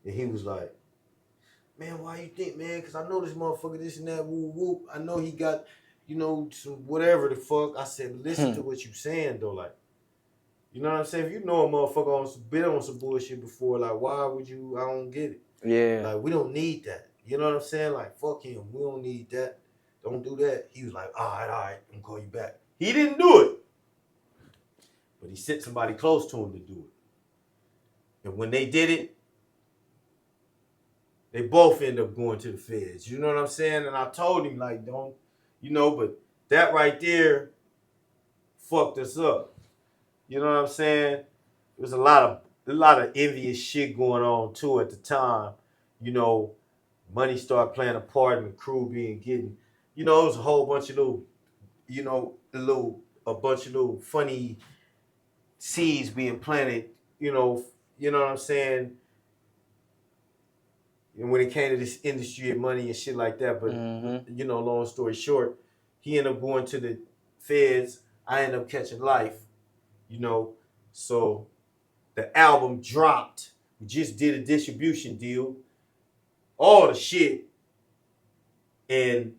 And he was like, man, why you think, man? Because I know this motherfucker, this and that, woo woo. I know he got, you know, some whatever the fuck. I said, listen to what you saying though, like, you know what I'm saying? If you know a motherfucker been on some bullshit before, like, why would you? I don't get it. Yeah. Like, we don't need that. You know what I'm saying? Like, fuck him. We don't need that. Don't do that. He was like, all right, I'm going to call you back. He didn't do it. But he sent somebody close to him to do it. And when they did it, they both end up going to the feds. You know what I'm saying? And I told him, like, don't, you know, but that right there fucked us up. You know what I'm saying? There was a lot of envious shit going on, too, at the time. You know, money started playing a part in the crew getting, you know, it was a whole bunch of little, you know, a bunch of little funny seeds being planted, you know what I'm saying? And when it came to this industry of money and shit like that, but, you know, long story short, he ended up going to the feds. I ended up catching life, you know. So the album dropped. We just did a distribution deal. All the shit. And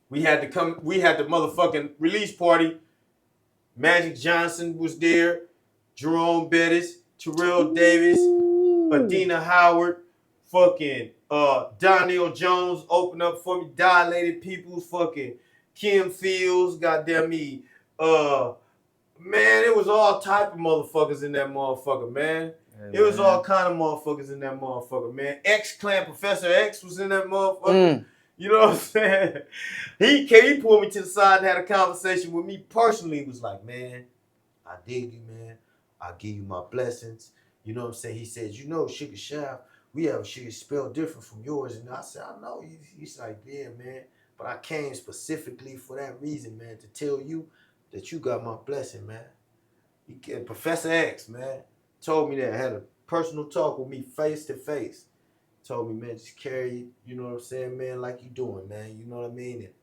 we had the motherfucking release party. Magic Johnson was there. Jerome Bettis, Terrell Davis, Adina Howard, fucking Donnell Jones opened up for me, Dilated Peoples, fucking Kim Fields, goddamn me, man, it was all type of motherfuckers in that motherfucker, man. It was all kind of motherfuckers in that motherfucker, man. X-Clan, Professor X was in that motherfucker. You know what I'm saying? He pulled me to the side and had a conversation with me personally. He was like, man, I dig you, man. I give you my blessings. You know what I'm saying? He said, you know, Sugar Shaft, we have a sugar spelled different from yours. And I said, I know. He's like, yeah, man. But I came specifically for that reason, man, to tell you that you got my blessing, man. Professor X, man, told me that. Had a personal talk with me face to face. Told me, man, just carry, you know what I'm saying, man, like you doing, man. You know what I mean? And,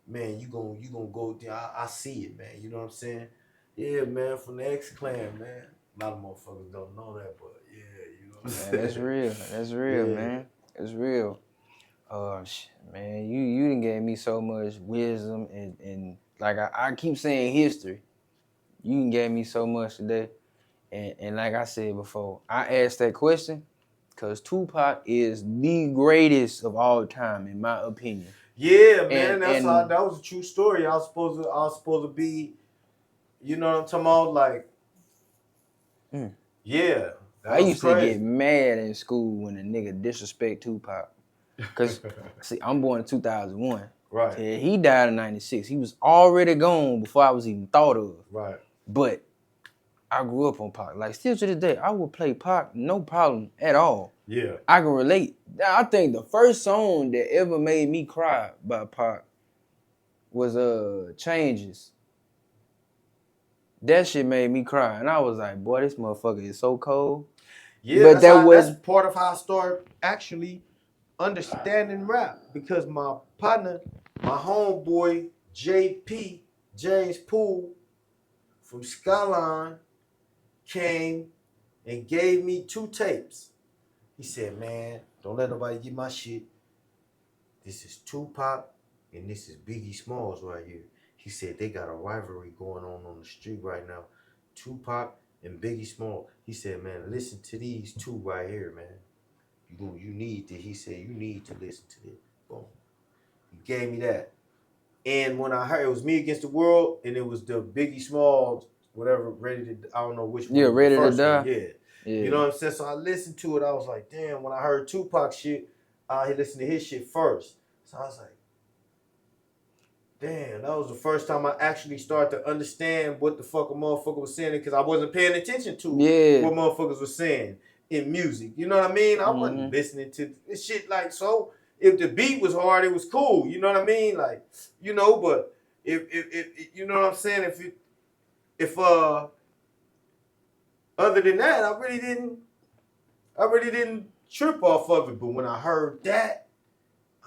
man, you gonna go there. I see it, man. You know what I'm saying? Yeah, man, from the X-Clan, man. A lot of motherfuckers don't know that, but yeah, you know what I'm saying? That's real. That's real, man. It's real. Man, you done gave me so much wisdom and like I keep saying history. You done gave me so much today. And like I said before, I asked that question because Tupac is the greatest of all time, in my opinion. Yeah, man, that was a true story. I was supposed to be, you know what I'm talking about? Like, yeah. I used to get mad in school when a nigga disrespect Tupac. Cause see, I'm born in 2001. Right. Yeah, he died in 96. He was already gone before I was even thought of. Right. But I grew up on Pac. Like, still to this day, I would play Pac, no problem at all. Yeah. I can relate. I think the first song that ever made me cry by Pac was Changes. That shit made me cry. And I was like, boy, this motherfucker is so cold. Yeah, but that's part of how I started actually understanding rap. Because my partner, my homeboy, JP, James Poole, from Skyline, came and gave me 2 tapes. He said, man, don't let nobody get my shit. This is Tupac and this is Biggie Smalls right here. He said they got a rivalry going on the street right now. Tupac and Biggie Smalls. He said, man, listen to these 2 right here, man. You need to, he said, you need to listen to this. Boom. He gave me that. And when I heard, it was Me Against the World, and it was the Biggie Smalls, whatever, I don't know which one. Yeah, Ready to Die. Yeah. You know what I'm saying? So I listened to it. I was like, damn, when I heard Tupac shit, I listened to his shit first. So I was like, damn, that was the first time I actually started to understand what the fuck a motherfucker was saying, because I wasn't paying attention to what motherfuckers were saying in music. You know what I mean? I wasn't listening to this shit like, so if the beat was hard, it was cool. You know what I mean? Like, you know, but if you know what I'm saying? If other than that, I really didn't trip off of it. But when I heard that,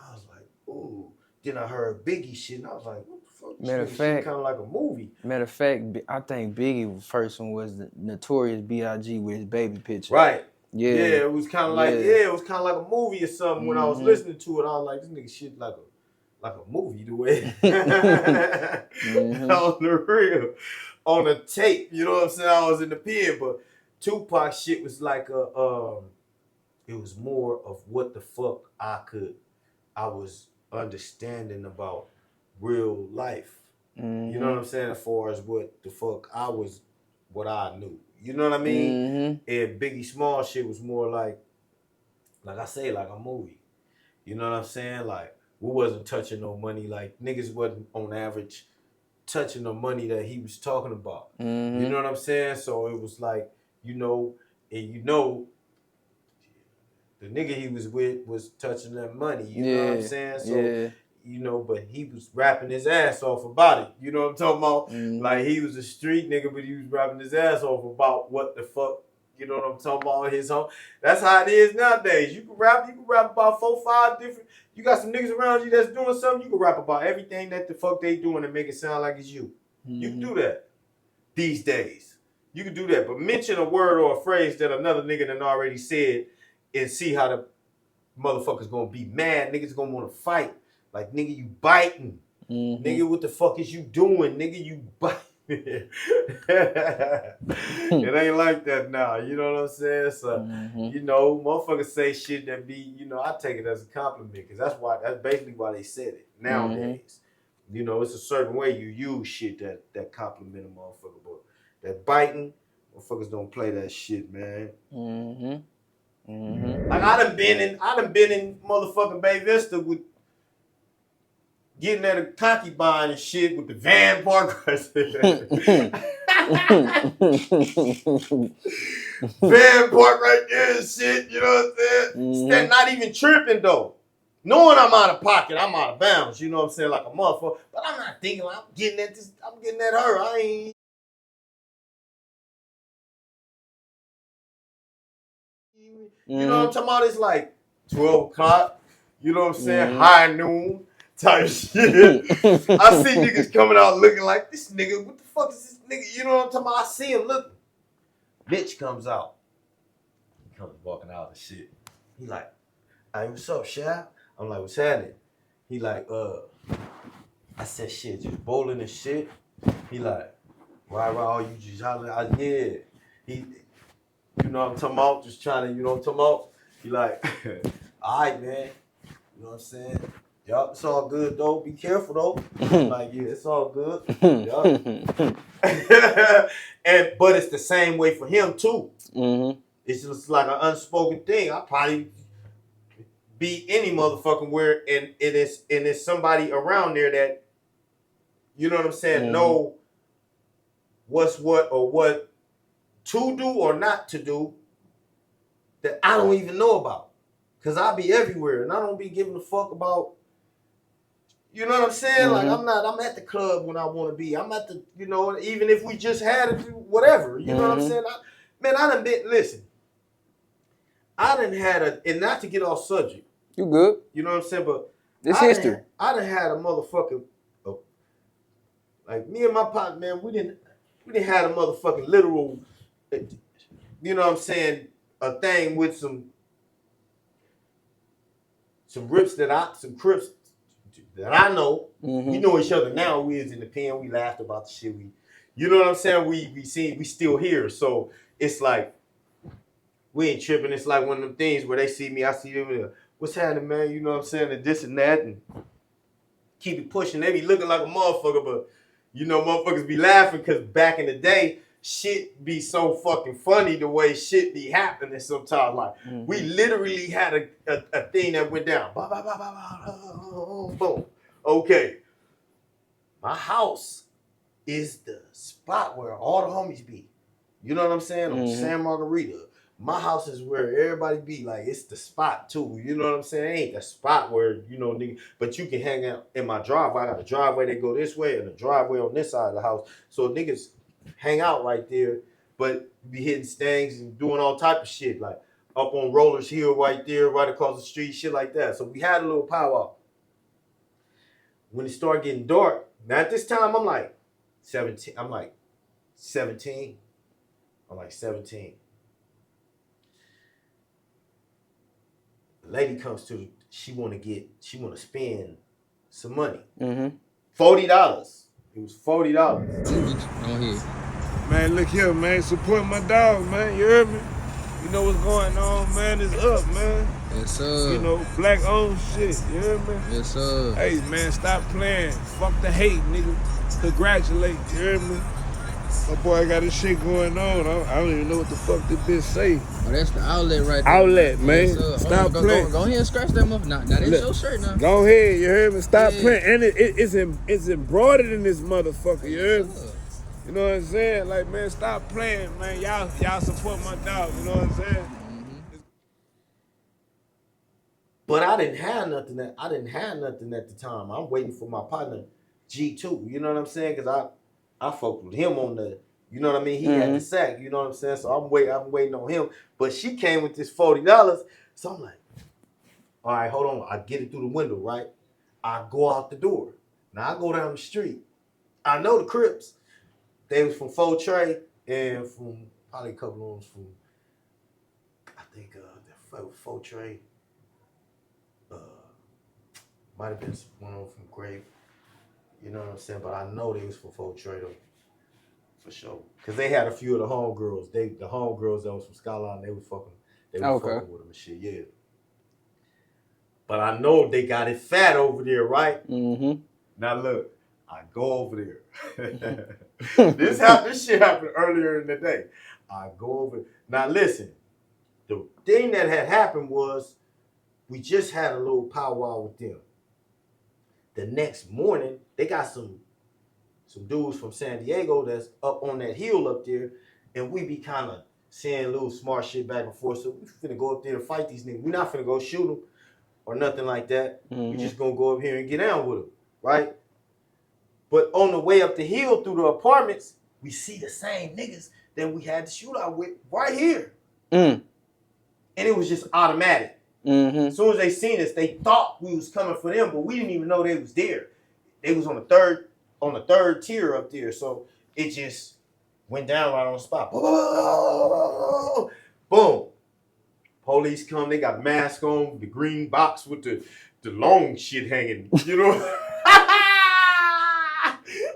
I was like, ooh. Then I heard Biggie shit, and I was like, what the fuck? Matter of fact, kind of like a movie. Matter of fact, I think Biggie's first one was the Notorious B.I.G. with his baby picture. Right. Yeah. Yeah, it was kind of like it was kind of like a movie or something. When I was listening to it, I was like, this nigga shit like a movie the way on the real, on the tape. You know what I'm saying? I was in the pen, but Tupac shit was like it was more of what the fuck I was understanding about real life. You know what I'm saying? As far as what the fuck what I knew. You know what I mean? And Biggie Small shit was more like I say, like a movie. You know what I'm saying? Like, we wasn't touching no money. Like, niggas wasn't on average touching the money that he was talking about. You know what I'm saying? So it was like, you know, the nigga he was with was touching that money. You know what I'm saying? So, you know, but he was rapping his ass off about it. You know what I'm talking about? Like, he was a street nigga, but he was rapping his ass off about what the fuck, you know what I'm talking about, his home. That's how it is nowadays. You can rap about 4, 5 different, you got some niggas around you that's doing something, you can rap about everything that the fuck they doing and make it sound like it's you. You can do that these days. You can do that, but mention a word or a phrase that another nigga done already said and see how the motherfuckers gonna be mad. Niggas gonna wanna fight. Like, nigga, you biting. Nigga, what the fuck is you doing? Nigga, you bite. It ain't like that now. You know what I'm saying? So, you know, motherfuckers say shit that be, you know, I take it as a compliment because that's basically why they said it nowadays. You know, it's a certain way you use shit that compliment a motherfucker, but that biting, motherfuckers don't play that shit, man. Like I done been in motherfucking Bay Vista with getting at a concubine and shit with the van parked right there. Van parked right there and shit, you know what I'm saying? They're not even tripping though. Knowing I'm out of pocket, I'm out of bounds, you know what I'm saying, like a motherfucker. But I'm not thinking like I'm getting at her. I ain't. You know what I'm talking about? It's like 12 o'clock, you know what I'm saying? High noon type shit. I see niggas coming out looking like this nigga. What the fuck is this nigga? You know what I'm talking about? I see him look. Bitch comes out. He comes walking out of shit. He like, hey, what's up, Shab? I'm like, what's happening? He like, I said shit, just bowling and shit. He like, why you just hollering? Yeah. He, you know what I'm talking about? Just trying to, you know what I'm talking about? He like, all right, man. You know what I'm saying? Yup, it's all good, though. Be careful, though. I'm like, yeah, it's all good. Yup. But it's the same way for him, too. It's just like an unspoken thing. I probably be any motherfucking where, and it's somebody around there that, you know what I'm saying, know what's what or what to do or not to do that I don't even know about. Because I be everywhere and I don't be giving a fuck about, you know what I'm saying? Like I'm at the club when I want to be. I'm at the, you know, even if we just had it, whatever. You know what I'm saying? I done been, listen, I done had and not to get off subject. You good. You know what I'm saying? But this history. I done had a motherfucking, like me and my partner, man, we didn't have a motherfucking literal, you know what I'm saying, a thing with some crips that I know. We know each other now. We was in the pen. We laughed about the shit. You know what I'm saying? We still here. So it's like we ain't tripping. It's like one of them things where they see me, I see them. What's happening, man? You know what I'm saying? And this and that, and keep it pushing. They be looking like a motherfucker, but you know, motherfuckers be laughing because back in the day, shit be so fucking funny the way shit be happening sometimes. Like we literally had a thing that went down. Bah, bah, bah, bah, bah, boom. Okay. My house is the spot where all the homies be. You know what I'm saying? On San Margarita. My house is where everybody be. Like, it's the spot, too. You know what I'm saying? It ain't the spot where, you know, nigga, but you can hang out in my driveway. I got a driveway that go this way and a driveway on this side of the house. So niggas hang out right there, but be hitting stangs and doing all type of shit. Like, up on Rollers Hill right there, right across the street, shit like that. So we had a little powwow. When it started getting dark, now at this time, I'm like 17. I'm like 17. The lady comes to, she want to spend some money. $40. It was $40. Go ahead. Man, look here, man. Support my dog, man. You heard me? You know what's going on, man. It's up, man. Yes, sir. You know, black owned shit. You hear me? Yes, sir. Hey, man, stop playing. Fuck the hate, nigga. Congratulate. You hear me? My boy got this shit going on. I don't even know what the fuck this bitch say. Oh, that's the outlet right there. Outlet, man. Yes, stop playing. Go ahead and scratch that motherfucker. Now that's your shirt now. Go ahead, you heard me? Stop playing. And it's embroidered in this motherfucker, you heard me? You know what I'm saying? Like, man, stop playing, man. Y'all support my dog, you know what I'm saying? But I didn't have nothing at the time. I'm waiting for my partner G2. You know what I'm saying? Because I fucked with him on the, you know what I mean? He had the sack, you know what I'm saying? So I'm waiting on him. But she came with this $40. So I'm like, all right, hold on. I get it through the window, right? I go out the door. Now I go down the street. I know the Crips. They was from Faux Trey and from probably a couple of them from, I think the Faux Trey. Might have been one of them from Grape. You know what I'm saying? But I know they was from Faux Trey though. For sure. Cause they had a few of the homegirls. The homegirls that was from Skyline, they was fucking with them and shit, yeah. But I know they got it fat over there, right? Mm-hmm. Now look, I go over there. This shit happened earlier in the day. I go over. Now listen, the thing that had happened was we just had a little powwow with them. The next morning, they got some dudes from San Diego that's up on that hill up there, and we be kind of saying little smart shit back and forth. So we finna go up there to fight these niggas. We not finna go shoot them or nothing like that. We just gonna go up here and get down with them, right? But on the way up the hill through the apartments, we see the same niggas that we had the shootout with right here. And it was just automatic. As soon as they seen us, they thought we was coming for them, but we didn't even know they was there. They was on the third tier up there, so it just went down right on the spot. Boom. Police come, they got masks on, the green box with the long shit hanging, you know?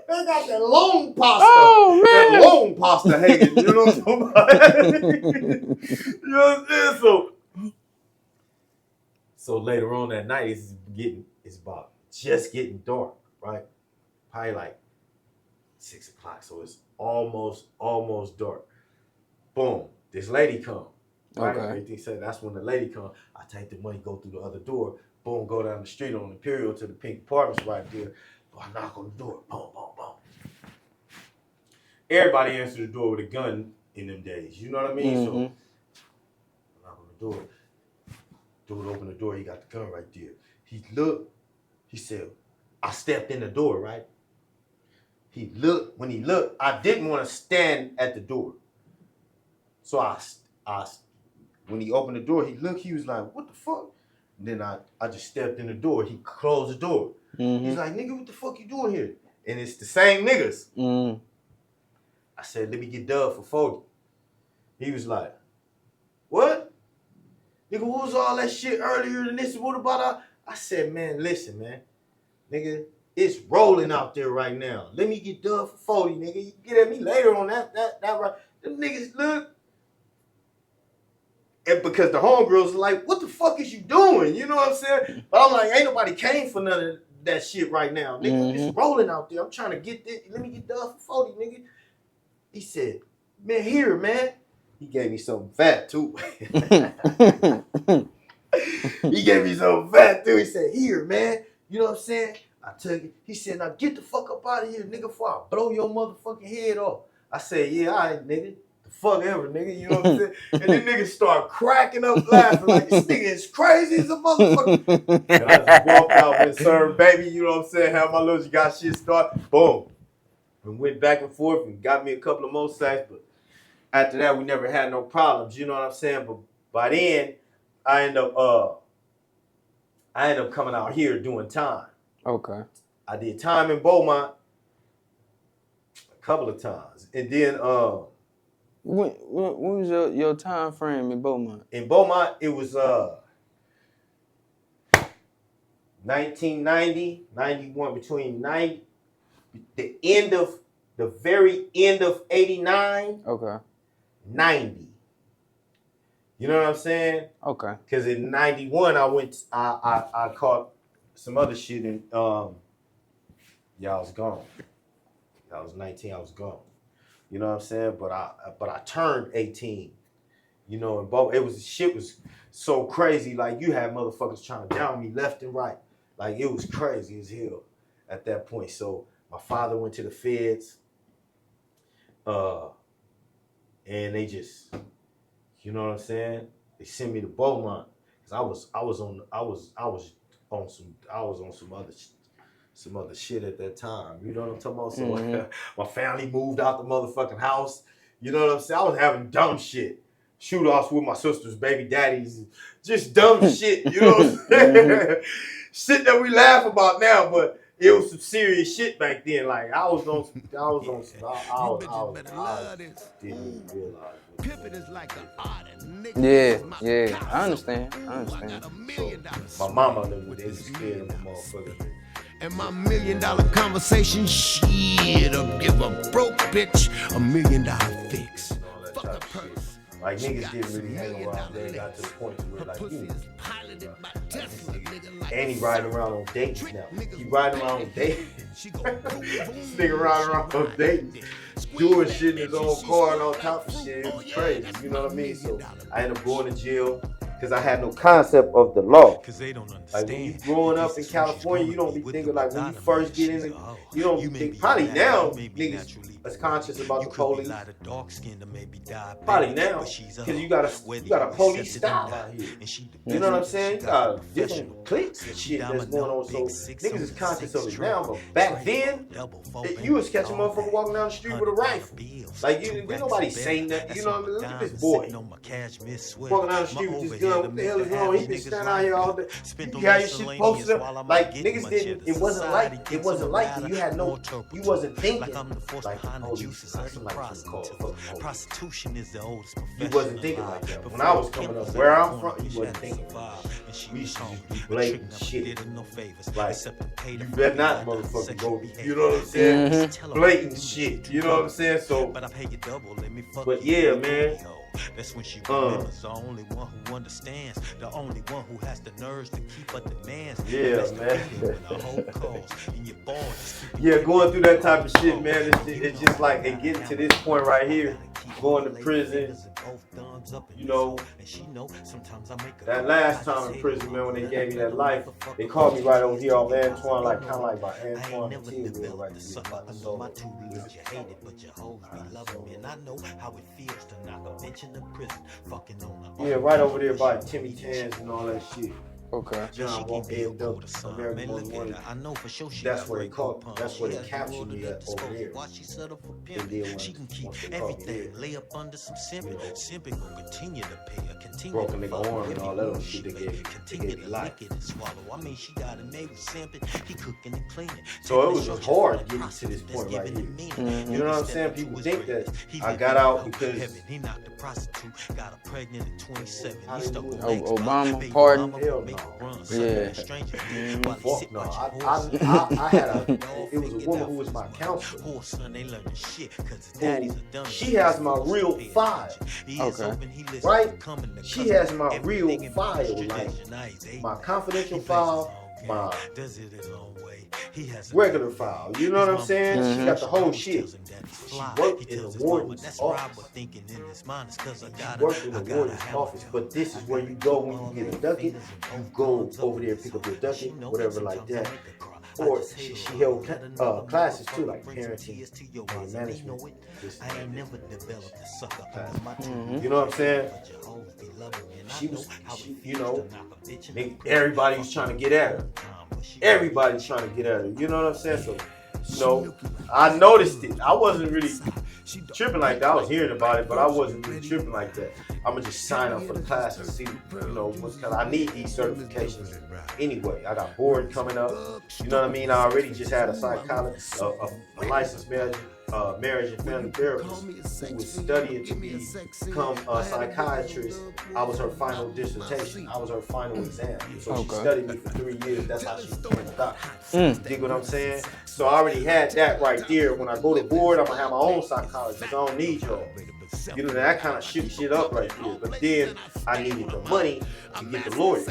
They got that long pasta. Oh, man. That long pasta hanging, you know what I'm talking about? You know what I'm saying? So later on that night, it's about just getting dark, right? Probably like 6 o'clock, so it's almost dark. Boom, this lady come. Right? Okay. Everything said that's when the lady come. I take the money, go through the other door. Boom, go down the street on Imperial to the pink apartments right there. I knock on the door. Boom, boom, boom. Everybody answered the door with a gun in them days. You know what I mean? So I knock on the door. Dude opened the door. He got the gun right there. He looked. He said, I stepped in the door, right? He looked. When he looked, I didn't want to stand at the door. So I when he opened the door, he looked. He was like, what the fuck? And then I just stepped in the door. He closed the door. He's like, nigga, what the fuck you doing here? And it's the same niggas. I said, let me get Dub for 40. He was like, what? Nigga, what was all that shit earlier than this? What about I said, man, listen, man. Nigga, it's rolling out there right now. Let me get Dub for 40, nigga. You can get at me later on that right. Them niggas look. And because the homegirls are like, what the fuck is you doing? You know what I'm saying? But I'm like, ain't nobody came for none of that shit right now. Nigga, it's rolling out there. I'm trying to get this. Let me get Dub for 40, nigga. He said, man, here, man. He gave me something fat, too. He gave me something fat, too. He said, here, man. You know what I'm saying? I took it. He said, now get the fuck up out of here, nigga, before I blow your motherfucking head off. I said, yeah, all right, nigga. The fuck ever, nigga. You know what I'm saying? And then niggas start cracking up laughing like, this nigga is crazy as a motherfucker. And I just walked out and served baby, you know what I'm saying? How my little got shit started. Boom. And went back and forth and got me a couple of more sacks, but after that, we never had no problems. You know what I'm saying? But by then, I end up coming out here doing time. Okay. I did time in Beaumont a couple of times, and then when was your time frame in Beaumont? In Beaumont, it was 1990, 91, between 90, the very end of 89. Okay. 90. You know what I'm saying? Okay. Because in 91, I caught some other shit and I was gone. I was 19, I was gone. You know what I'm saying? But I turned 18. You know, and both shit was so crazy. Like you had motherfuckers trying to down me left and right. Like it was crazy as hell at that point. So my father went to the feds. And they just, you know what I'm saying? They sent me to Beaumont because I was on some other shit at that time. You know what I'm talking about? So my family moved out the motherfucking house. You know what I'm saying? I was having dumb shit. Shoot-offs with my sister's baby daddies. Just dumb shit. You know what I'm saying? Shit that we laugh about now, but it was some serious shit back then. Like I didn't realize. Yeah, I understand. So my mama was scared of the motherfucker. And my $1 million conversation, shit, I'll give a broke bitch $1 million fix. Fuck a purse. Like niggas didn't really hang around. They got to the point where like you. And he riding around on dates now. He riding around on dates. This nigga riding around on dates. Doing shit in his own car and all type of shit. It was crazy. You know what I mean? So I ended up going to jail. Because I had no concept of the law. Like when you growing up in California, you don't be thinking like when you first get in, you don't be thinking, probably now niggas is conscious about the police. Probably now, because you got a police style out here. You know what I'm saying? You got different cliques and shit that's going on. So niggas is conscious of it now, but back then, you was catching a motherfucker walking down the street with a rifle. Like you didn't nobody saying that. You know what I mean? Look at this boy walking down the street with this gun. What the hell is wrong? He been standing out here all day. You got your shit posted up. Like niggas didn't. It wasn't like that. You had no. You wasn't thinking like, oh, prostitution is the oldest profession. You wasn't thinking like that. When I was coming up, where I'm from, you wasn't thinking. We used to be blatant shit. Like you better not, motherfucker, go. You know what I'm saying? Mm-hmm. Blatant shit. You know what I'm saying? So, but yeah, man. That's when she remembers the only one who understands, the only one who has the nerves to keep her demands. Yeah, man. Yeah, going through that type of shit, man. It's just like it getting to this point right here, going to prison. You know, that last time in prison, man, when they gave me that life, they called me right over here off Antoine, like kind of like by Antoine and T-Will right there. So, yeah, right over there by Timmy Tans and all that shit. Okay. John Walker, American Most Wanted. That's where they caught. That's where they captured me at over there. And then once they caught me there, lay up under some simping. Simping will continue to pay her. Broke a nigga arm and all that other shit they gave me life. I mean, she got it made with simping. He cooking and cleaning. So it was just hard getting to this point right here. You know what I'm saying? People think that I got out because he knocked the prostitute, got her pregnant at 27. Obama pardon. Hell no. Yeah. Fuck no. I had it was a woman who was my counselor. She has my real file. Okay. Right? She has my real file, like my confidential file, my regular file. You know what I'm saying? Mm-hmm. She got the whole shit. She worked in the warden's office. But this is where you go when you get abducted. You go over there and pick up your ducket, whatever like that. Or she held classes too, like parenting and management. You know what I'm saying? She was, you know, everybody was trying to get at her. Everybody's trying to get at her. You know what I'm saying? So, you know, I noticed it. I wasn't really tripping like that. I was hearing about it, but I wasn't really tripping like that. I'm gonna just sign up for the class and see, you know, what's kind of. I need these certifications anyway. I got board coming up. You know what I mean? I already just had a psychologist, a licensed marriage and family therapist who was studying to become a psychiatrist. I was her final dissertation. I was her final exam. So she studied me for 3 years. That's how she became a doctor. Dig what I'm saying? So I already had that right there. When I go to board, I'm gonna have my own psychologist. I don't need y'all. You know, that kind of shit up right there. But then I needed the money to get the lawyer.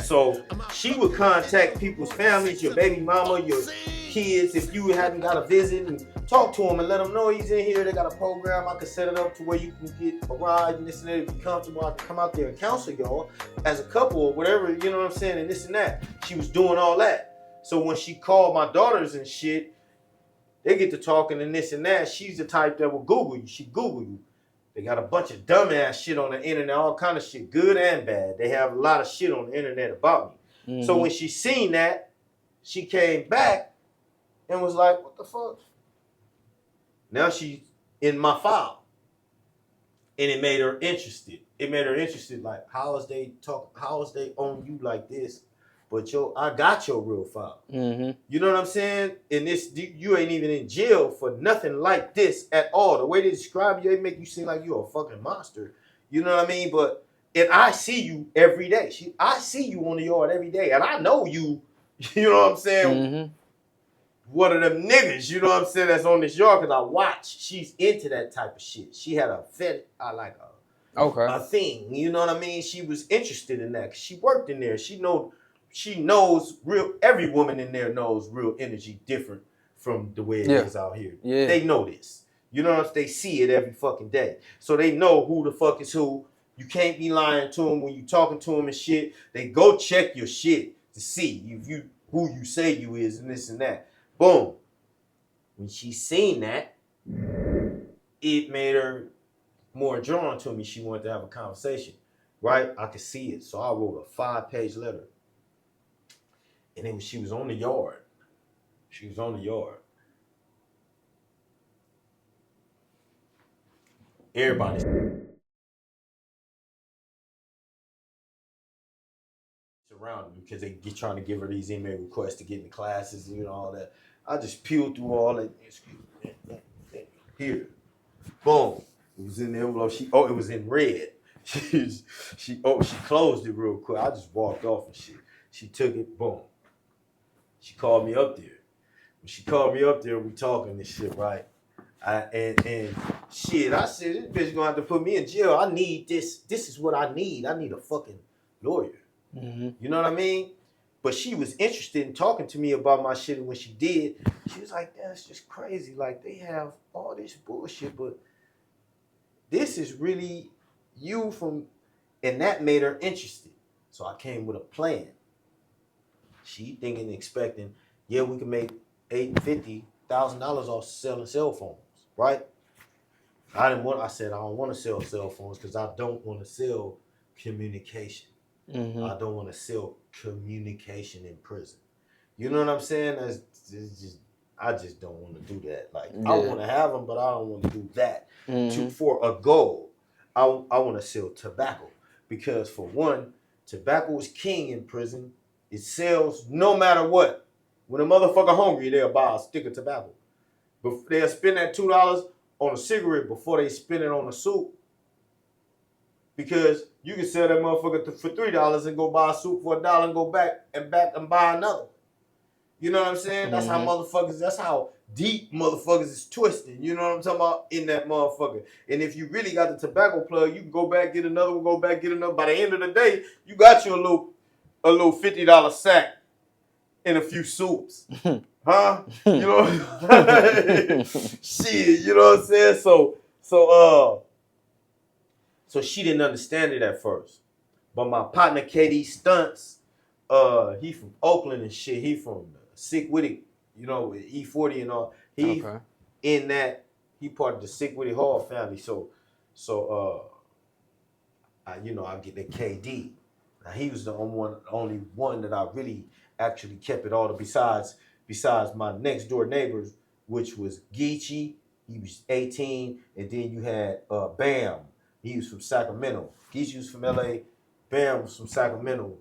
So she would contact people's families, your baby mama, your kids, if you hadn't got a visit, and talk to them and let them know he's in here. They got a program. I could set it up to where you can get a ride and this and that. If you're comfortable, I can come out there and counsel y'all as a couple or whatever, you know what I'm saying, and this and that. She was doing all that. So when she called my daughters and shit, they get to talking and this and that. She's the type that will Google you. She Google you. They got a bunch of dumbass shit on the internet, all kind of shit, good and bad. They have a lot of shit on the internet about me. Mm-hmm. So when she seen that, she came back and was like, what the fuck? Now she's in my file. And it made her interested. It made her interested, like, how is they on you like this? But I got your real file. Mm-hmm. You know what I'm saying? And this, you ain't even in jail for nothing like this at all. The way they describe you, they make you seem like you're a fucking monster. You know what I mean? And I see you every day. I see you on the yard every day. And I know you You know what I'm saying? One of them niggas, you know what I'm saying, that's on this yard, because I watch. She's into that type of shit. She had a thing, you know what I mean? She was interested in that, because she worked in there. She knows every woman in there knows real energy different from the way it is out here. Yeah. They know this. You know what I'm saying? They see it every fucking day. So they know who the fuck is who. You can't be lying to them when you talking to them and shit. They go check your shit to see who you say you is and this and that. Boom. When she seen that, it made her more drawn to me. She wanted to have a conversation, right? I could see it. So I wrote a 5-page letter. And she was on the yard. She was on the yard. Everybody around me because they get trying to give her these email requests to get into classes and all that. I just peeled through all that. Here. Boom. It was in the envelope. It was in red. She closed it real quick. I just walked off and shit. She took it, boom. She called me up there. When she called me up there, we talking this shit, right? And shit, I said, this bitch gonna have to put me in jail. I need this. This is what I need. I need a fucking lawyer. You know what I mean? But she was interested in talking to me about my shit, and when she did, she was like, that's just crazy. Like, they have all this bullshit, but this is really you from, and that made her interested. So I came with a plan. She thinking, expecting, we can make $50,000 off selling cell phones, right? I said I don't want to sell cell phones because I don't want to sell communication. I don't want to sell communication in prison. You know what I'm saying? I just don't want to do that. Like, I want to have them, but I don't want to do that. For a goal, I want to sell tobacco because, for one, tobacco is king in prison. It sells no matter what. When a motherfucker hungry, they'll buy a stick of tobacco. But they'll spend that $2 on a cigarette before they spend it on a soup. Because you can sell that motherfucker for $3 and go buy a soup for $1 and go back and buy another. You know what I'm saying? That's how deep motherfuckers is twisting. You know what I'm talking about? In that motherfucker. And if you really got the tobacco plug, you can go back, get another one, go back, get another. By the end of the day, you got you a little $50 sack and a few soups. Huh? You know? Shit, you know what I'm saying? So she didn't understand it at first. But my partner, KD Stunts, he from Oakland and shit. He from Sick With It, you know, with E40 and all. He part of the Sick With It Hall family. So I get the KD. Now, he was the only one that I really actually kept it all to besides my next door neighbors, which was Geechee. He was 18. And then you had Bam. He was from Sacramento. Geechee was from LA. Bam was from Sacramento.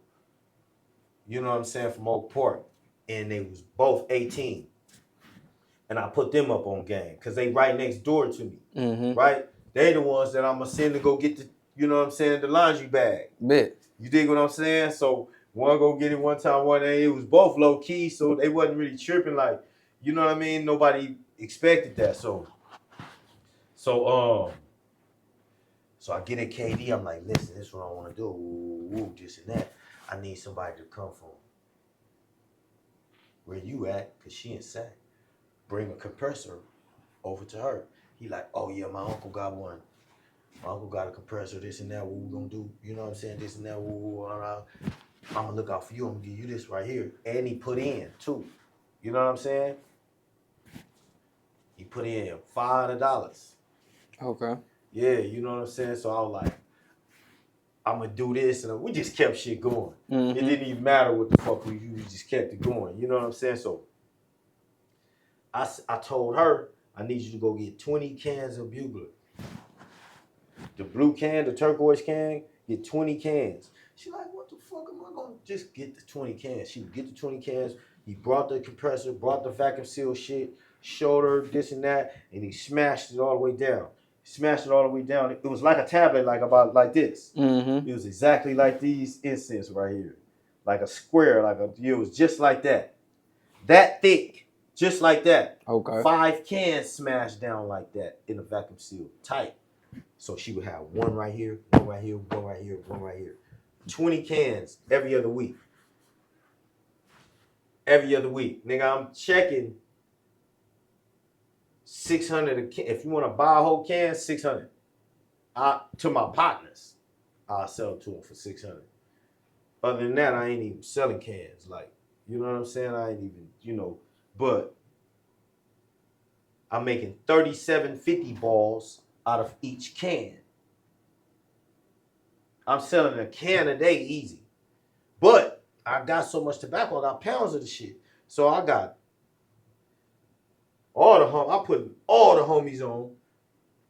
You know what I'm saying? From Oak Park. And they was both 18. And I put them up on game because they right next door to me. Right? They the ones that I'm going to send to go get the laundry bag. You dig what I'm saying? So one go get it one time, one day. It was both low key, so they wasn't really tripping. Like, you know what I mean? Nobody expected that. So I get at KD. I'm like, listen, this is what I want to do. This and that. I need somebody to come from where you at, because she in Sac. Bring a compressor over to her. He like, oh yeah, my uncle got one. My uncle got a compressor, this and that. What we gonna do? You know what I'm saying? This and that. I'm gonna look out for you. I'm gonna give you this right here. And he put in too. You know what I'm saying? He put in $500. Okay. Yeah, you know what I'm saying? So I was like, I'm gonna do this, and we just kept shit going. It didn't even matter what the fuck we just kept it going. You know what I'm saying? So I told her, I need you to go get 20 cans of Bugler. The blue can, the turquoise can, get 20 cans. She like, what the fuck am I gonna just get the 20 cans? She would get the 20 cans. He brought the compressor, brought the vacuum seal shit, showed her this and that, and he smashed it all the way down. It was like a tablet, like this. It was exactly like these incense right here. like a square, it was just like that. That thick, just like that. Okay. 5 cans smashed down like that in a vacuum seal, tight. So she would have one right here, one right here, one right here, one right here. 20 cans every other week. Every other week. Nigga, I'm checking 600 a can. If you want to buy a whole can, 600. To my partners, I'll sell to them for 600. Other than that, I ain't even selling cans. Like, you know what I'm saying? I ain't even, but I'm making 37.50 balls out of each can. I'm selling a can a day easy. But I got so much tobacco, I got pounds of the shit. So I got I put all the homies on,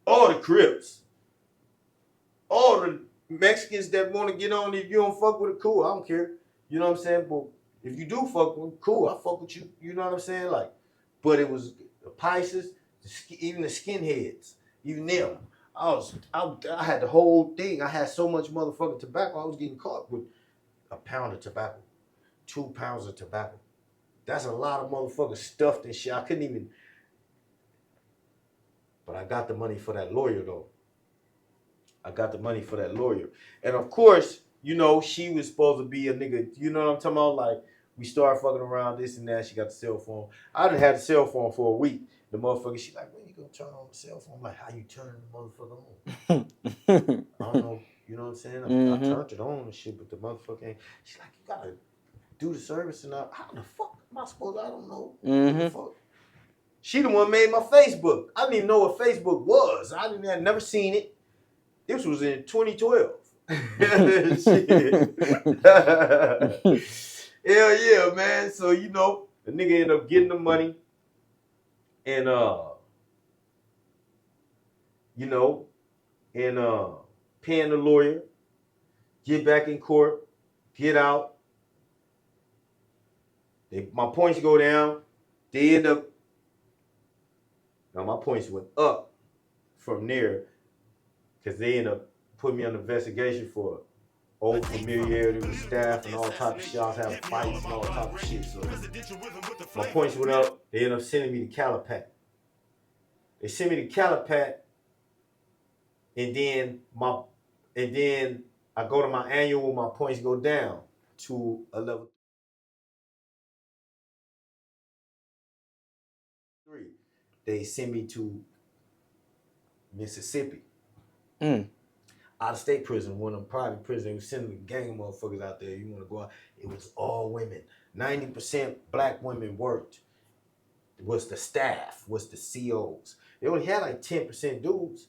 all the Crips, all the Mexicans that want to get on. If you don't fuck with it, cool. I don't care. You know what I'm saying? But if you do fuck with it, cool. I fuck with you. You know what I'm saying? Like, but it was the Pisces, even the skinheads, even them. I had the whole thing. I had so much motherfucking tobacco. I was getting caught with a pound of tobacco, 2 pounds of tobacco. That's a lot of motherfucking stuff and shit. I couldn't even. But I got the money for that lawyer though. I got the money for that lawyer. And of course, she was supposed to be a nigga. You know what I'm talking about? Like, we started fucking around, this and that. She got the cell phone. I done had the cell phone for a week. The motherfucker, she like, when you gonna turn on the cell phone? I'm like, how you turn the motherfucker on? I don't know. You know what I'm saying? I turned it on and shit, but the motherfucker ain't. She's like, you gotta do the service and how the fuck am I supposed to? I don't know. What the fuck? She the one made my Facebook. I didn't even know what Facebook was. I had never seen it. This was in 2012. Hell yeah, man. So, the nigga ended up getting the money and, paying the lawyer, get back in court, get out. My points go down. They end up, now my points went up from there because they end up putting me on investigation for old familiarity with staff and all type of shit. I was having fights and all type of shit. So my points went up. They ended up sending me to Calipat. They sent me to Calipat, and then I go to my annual. My points go down to a level 3. They send me to Mississippi. Out of state prison, one of them private prisons. They were sending a gang of motherfuckers out there. You want to go out? It was all women. 90% black women worked. It was the staff, was the COs. They only had like 10% dudes.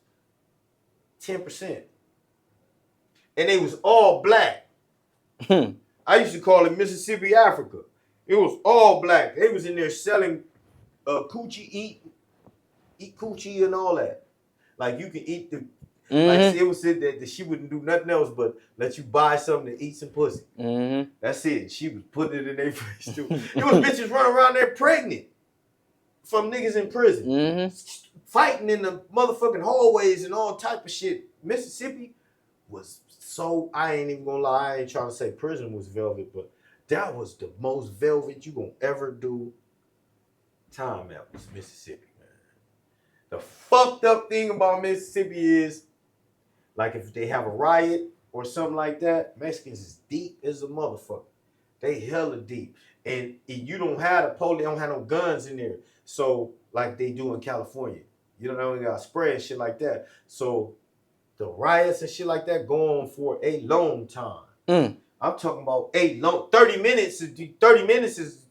10%. And they was all black. I used to call it Mississippi Africa. It was all black. They was in there selling coochie, eat coochie and all that. Like, you can eat the. Like, it was said that she wouldn't do nothing else but let you buy something to eat some pussy. That's it. She was putting it in their face too. It was bitches running around there pregnant from niggas in prison, fighting in the motherfucking hallways and all type of shit. Mississippi was so, I ain't even gonna lie, I ain't trying to say prison was velvet, but that was the most velvet you gonna ever do time at was Mississippi, man. The fucked up thing about Mississippi is, like, if they have a riot or something like that, Mexicans is deep as a motherfucker. They hella deep. And you don't have the police, don't have no guns in there. So, like they do in California. You don't got spray and shit like that. So, the riots and shit like that go on for a long time. I'm talking about 30 minutes. 30 minutes is,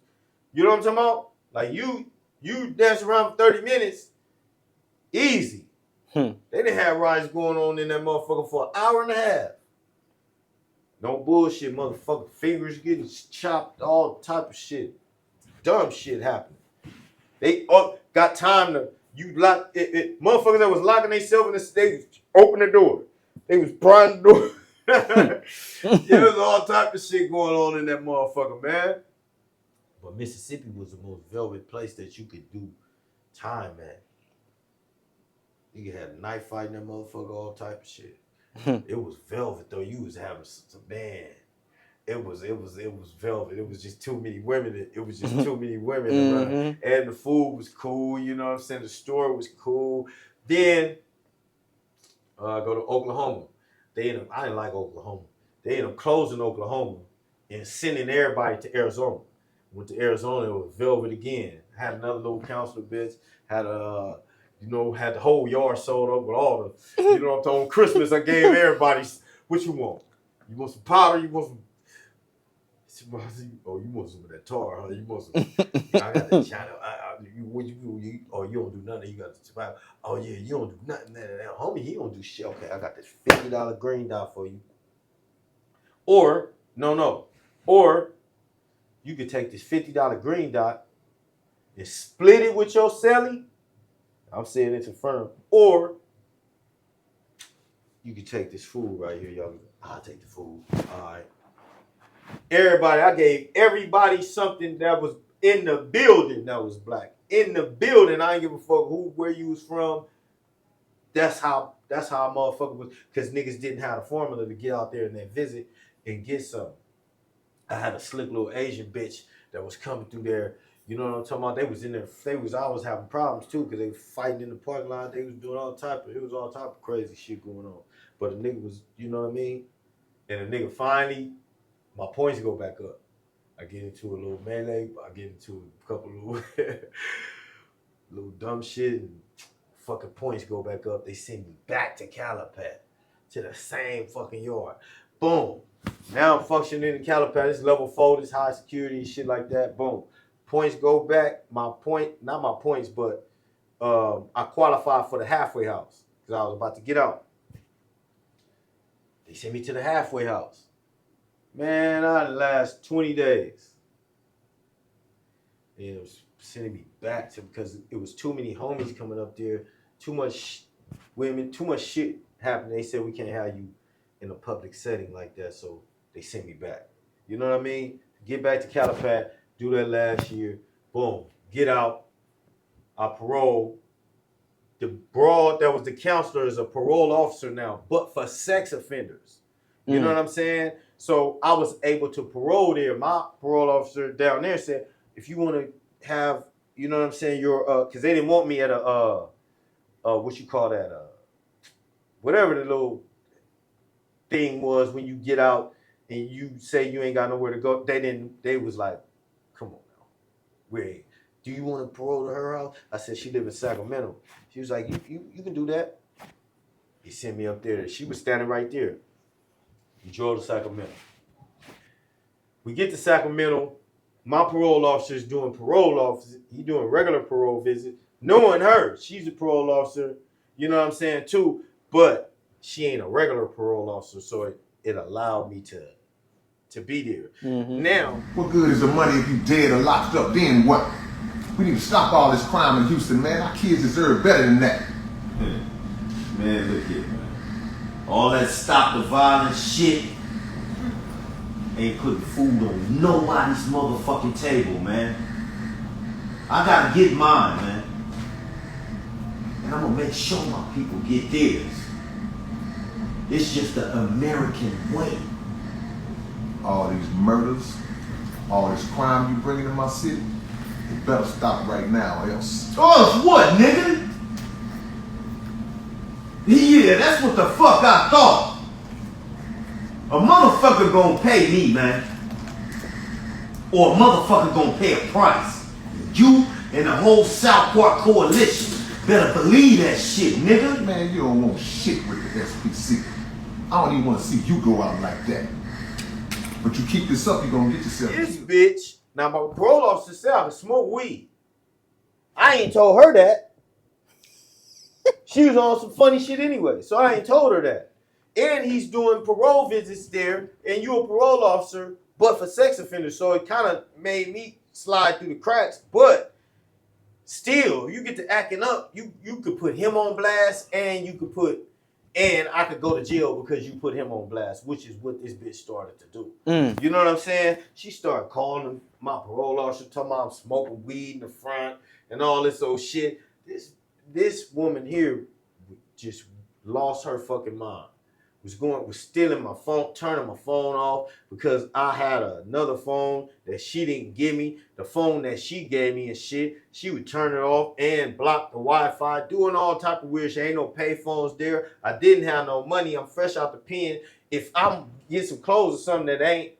you know what I'm talking about? Like, you dance around for 30 minutes, easy. They didn't have riots going on in that motherfucker for an hour and a half. No bullshit, motherfucker. Fingers getting chopped, all type of shit. Dumb shit happening. They got time to, lock it. Motherfuckers that was locking themselves in the stage, open the door. They was prying the door. There was all type of shit going on in that motherfucker, man. But Mississippi was the most velvet place that you could do time at. You had a knife fight in that motherfucker, all type of shit. It was velvet though. You was having some, man. it was velvet. It was just too many women. It was just too many women around. And the food was cool, you know what I'm saying? The store was cool. Then go to Oklahoma. I didn't like Oklahoma. They ended up closing Oklahoma and sending everybody to Arizona. Went to Arizona, it was velvet again. Had another little counselor bitch. Had had the whole yard sold up with all the, you know what I'm talking about. Christmas, I gave everybody, what you want? You want some powder? You want some, oh, you want some of that tar, huh? You want some, I got the China. You don't do nothing. You got the tobacco. Oh, yeah, you don't do nothing. Homie, he don't do shit. Okay, I got this $50 green dot for you. Or, or you could take this $50 green dot and split it with your celly. I'm saying this in front of him. Or you could take this food right here, y'all. I'll take the food. All right. I gave everybody something that was in the building that was black. In the building, I ain't give a fuck where you was from. That's how a motherfucker was, because niggas didn't have the formula to get out there and then visit and get some. I had a slick little Asian bitch that was coming through there. You know what I'm talking about? They was in there. I was having problems too, because they was fighting in the parking lot. They was doing all type of crazy shit going on. But the nigga was, you know what I mean? And the nigga finally, my points go back up. I get into a little melee. I get into a couple of little dumb shit, and fucking points go back up. They send me back to Calipat, to the same fucking yard. Boom. Now I'm functioning in Calipat. It's level 4, it's high security and shit like that. Boom. Points go back. Not my points, but I qualified for the halfway house because I was about to get out. They sent me to the halfway house. Man, I last 20 days. And it was sending me back because it was too many homies coming up there, too much women, too much shit happened. They said we can't have you in a public setting like that, so they sent me back. You know what I mean? Get back to Calipat, do that last year, boom, get out. I parole. The broad that was the counselor is a parole officer now, but for sex offenders. You know what I'm saying? So I was able to parole there. My parole officer down there said, if you want to have, you know what I'm saying, your because they didn't want me at a what you call that, whatever the little thing was when you get out and you say you ain't got nowhere to go. They was like, come on now. Wait, do you want to parole to her house? I said, she live in Sacramento. She was like, you can do that. He sent me up there. She was standing right there. We drove to Sacramento. We get to Sacramento. My parole officer is doing parole officer. He doing regular parole visit. Knowing her, she's a parole officer. You know what I'm saying too. But she ain't a regular parole officer, so it allowed me to be there. Now, what good is the money if you dead or locked up? Then what? We need to stop all this crime in Houston, man. Our kids deserve better than that. Man, look here, man. All that stop the violence shit ain't putting food on nobody's motherfucking table, man. I gotta get mine, man. And I'm gonna make sure my people get theirs. It's just the American way. All these murders, all this crime you bringing in my city, it better stop right now, else. Oh, what, nigga? Yeah, that's what the fuck I thought. A motherfucker gonna pay me, man. Or a motherfucker gonna pay a price. You and the whole South Park coalition better believe that shit, nigga. Man, you don't want shit with the SPC. I don't even want to see you go out like that. But you keep this up, you're gonna get yourself This killed. bitch, now my parole officer said I can smoke weed. I ain't told her that. She was on some funny shit anyway, so I ain't told her that. And he's doing parole visits there, and you a parole officer, but for sex offenders, so it kind of made me slide through the cracks. But still, you get to acting up, you could put him on blast, and I could go to jail because you put him on blast, which is what this bitch started to do. You know what I'm saying? She started calling my parole officer, talking about I'm smoking weed in the front and all this old shit. This woman here just lost her fucking mind. was stealing my phone, turning my phone off because I had another phone that she didn't give me. The phone that she gave me and shit, she would turn it off and block the Wi-Fi, doing all type of weird shit. Ain't no pay phones there. I didn't have no money. I'm fresh out the pen. If I'm getting some clothes or something that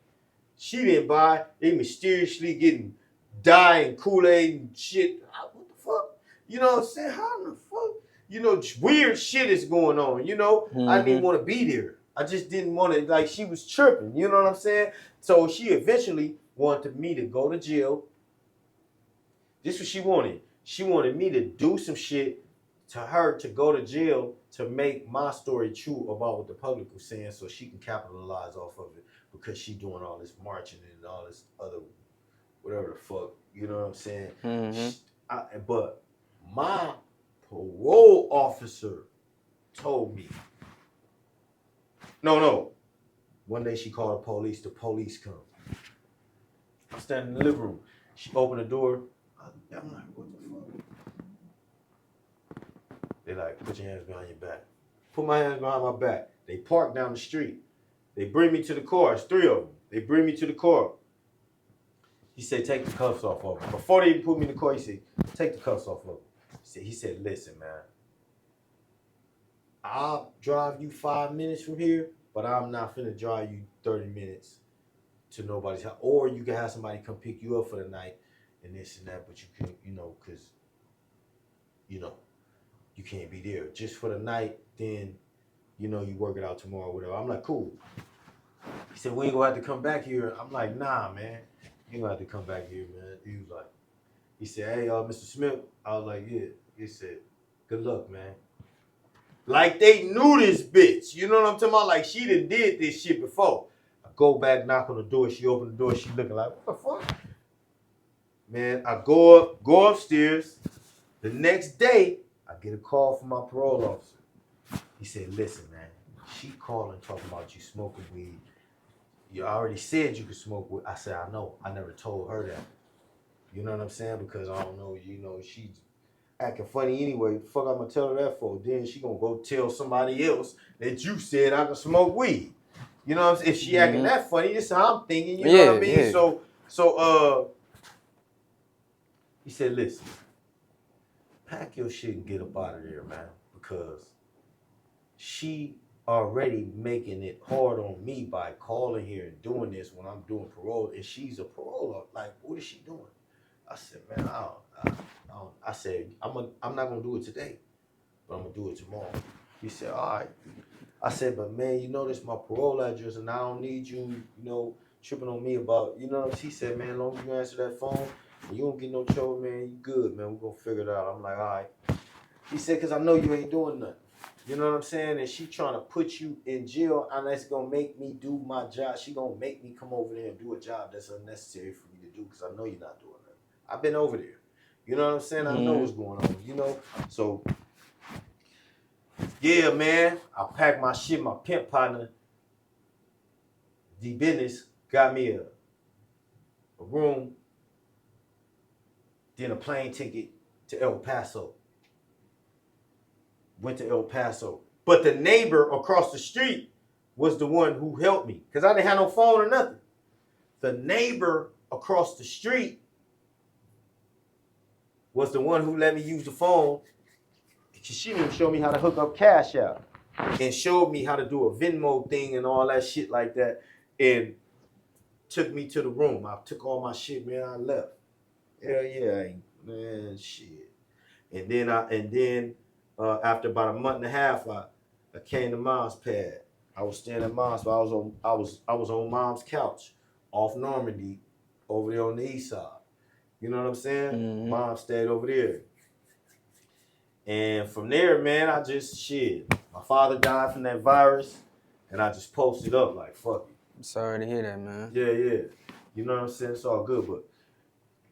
she didn't buy, they mysteriously getting dye and Kool-Aid and shit. What the fuck? You know what I'm saying? How in the fuck? You know, weird shit is going on, you know? I didn't even want to be there. I just didn't want to, like, she was tripping, you know what I'm saying? So she eventually wanted me to go to jail. This is what she wanted. She wanted me to do some shit to her to go to jail to make my story true about what the public was saying so she can capitalize off of it because she doing all this marching and all this other, whatever the fuck, you know what I'm saying? But my parole officer told me. No. One day she called the police come. I'm standing in the living room. She opened the door. I'm like, what the fuck? They like, put your hands behind your back. Put my hands behind my back. They park down the street. They bring me to the car. It's 3 of them. They bring me to the car. He said, take the cuffs off of him. Before they even put me in the car, he said, take the cuffs off of him. He said, listen, man. I'll drive you 5 minutes from here, but I'm not finna drive you 30 minutes to nobody's house. Or you can have somebody come pick you up for the night and this and that, but you can't, you know, because, you know, you can't be there. Just for the night, then, you know, you work it out tomorrow or whatever. I'm like, cool. He said, we ain't gonna have to come back here. I'm like, nah, man. You ain't gonna have to come back here, man. He said, hey, Mr. Smith. I was like, yeah. He said, good luck, man. Like they knew this bitch. You know what I'm talking about? Like she done did this shit before. I go back, knock on the door. She opened the door. She looking like, what the fuck? Man, I go upstairs. The next day, I get a call from my parole officer. He said, listen, man. She calling talking about you smoking weed. You already said you could smoke weed. I said, I know. I never told her that. You know what I'm saying? Because I don't know, you know, she's acting funny anyway. The fuck I'm gonna tell her that for? Then she gonna go tell somebody else that you said I can smoke weed. You know what I'm saying? If she acting that funny, this is how I'm thinking. You know what I mean? Yeah. So he said, listen, pack your shit and get up out of there, man. Because she already making it hard on me by calling here and doing this when I'm doing parole, and she's a parole. Like, what is she doing? I said, man, I said, I'm not gonna do it today, but I'm gonna do it tomorrow. He said, all right. I said, but man, you know this is my parole address, and I don't need you, you know, tripping on me about, you know. He said, man, as long as you answer that phone, and you don't get no trouble, man, you good, man. We're gonna figure it out. I'm like, all right. He said, cause I know you ain't doing nothing. You know what I'm saying? And she trying to put you in jail, and that's gonna make me do my job. She gonna make me come over there and do a job that's unnecessary for me to do, because I know you're not doing nothing. I've been over there. You know what I'm saying? I know what's going on, you know? So, yeah, man, I packed my shit. My pimp partner, D-Business, got me a room, then a plane ticket to El Paso. Went to El Paso. But the neighbor across the street was the one who helped me, because I didn't have no phone or nothing. The neighbor across the street was the one who let me use the phone. She didn't show me how to hook up Cash App and showed me how to do a Venmo thing and all that shit like that, and took me to the room. I took all my shit, man. I left. Hell yeah, man, shit. And then after about a month and a half, I came to Mom's pad. I was staying at Mom's, but I was on Mom's couch off Normandy over there on the east side. You know what I'm saying? Mom stayed over there. And from there, man, I just, shit. My father died from that virus, and I just posted up like, fuck it. I'm sorry to hear that, man. Yeah. You know what I'm saying? It's all good, but,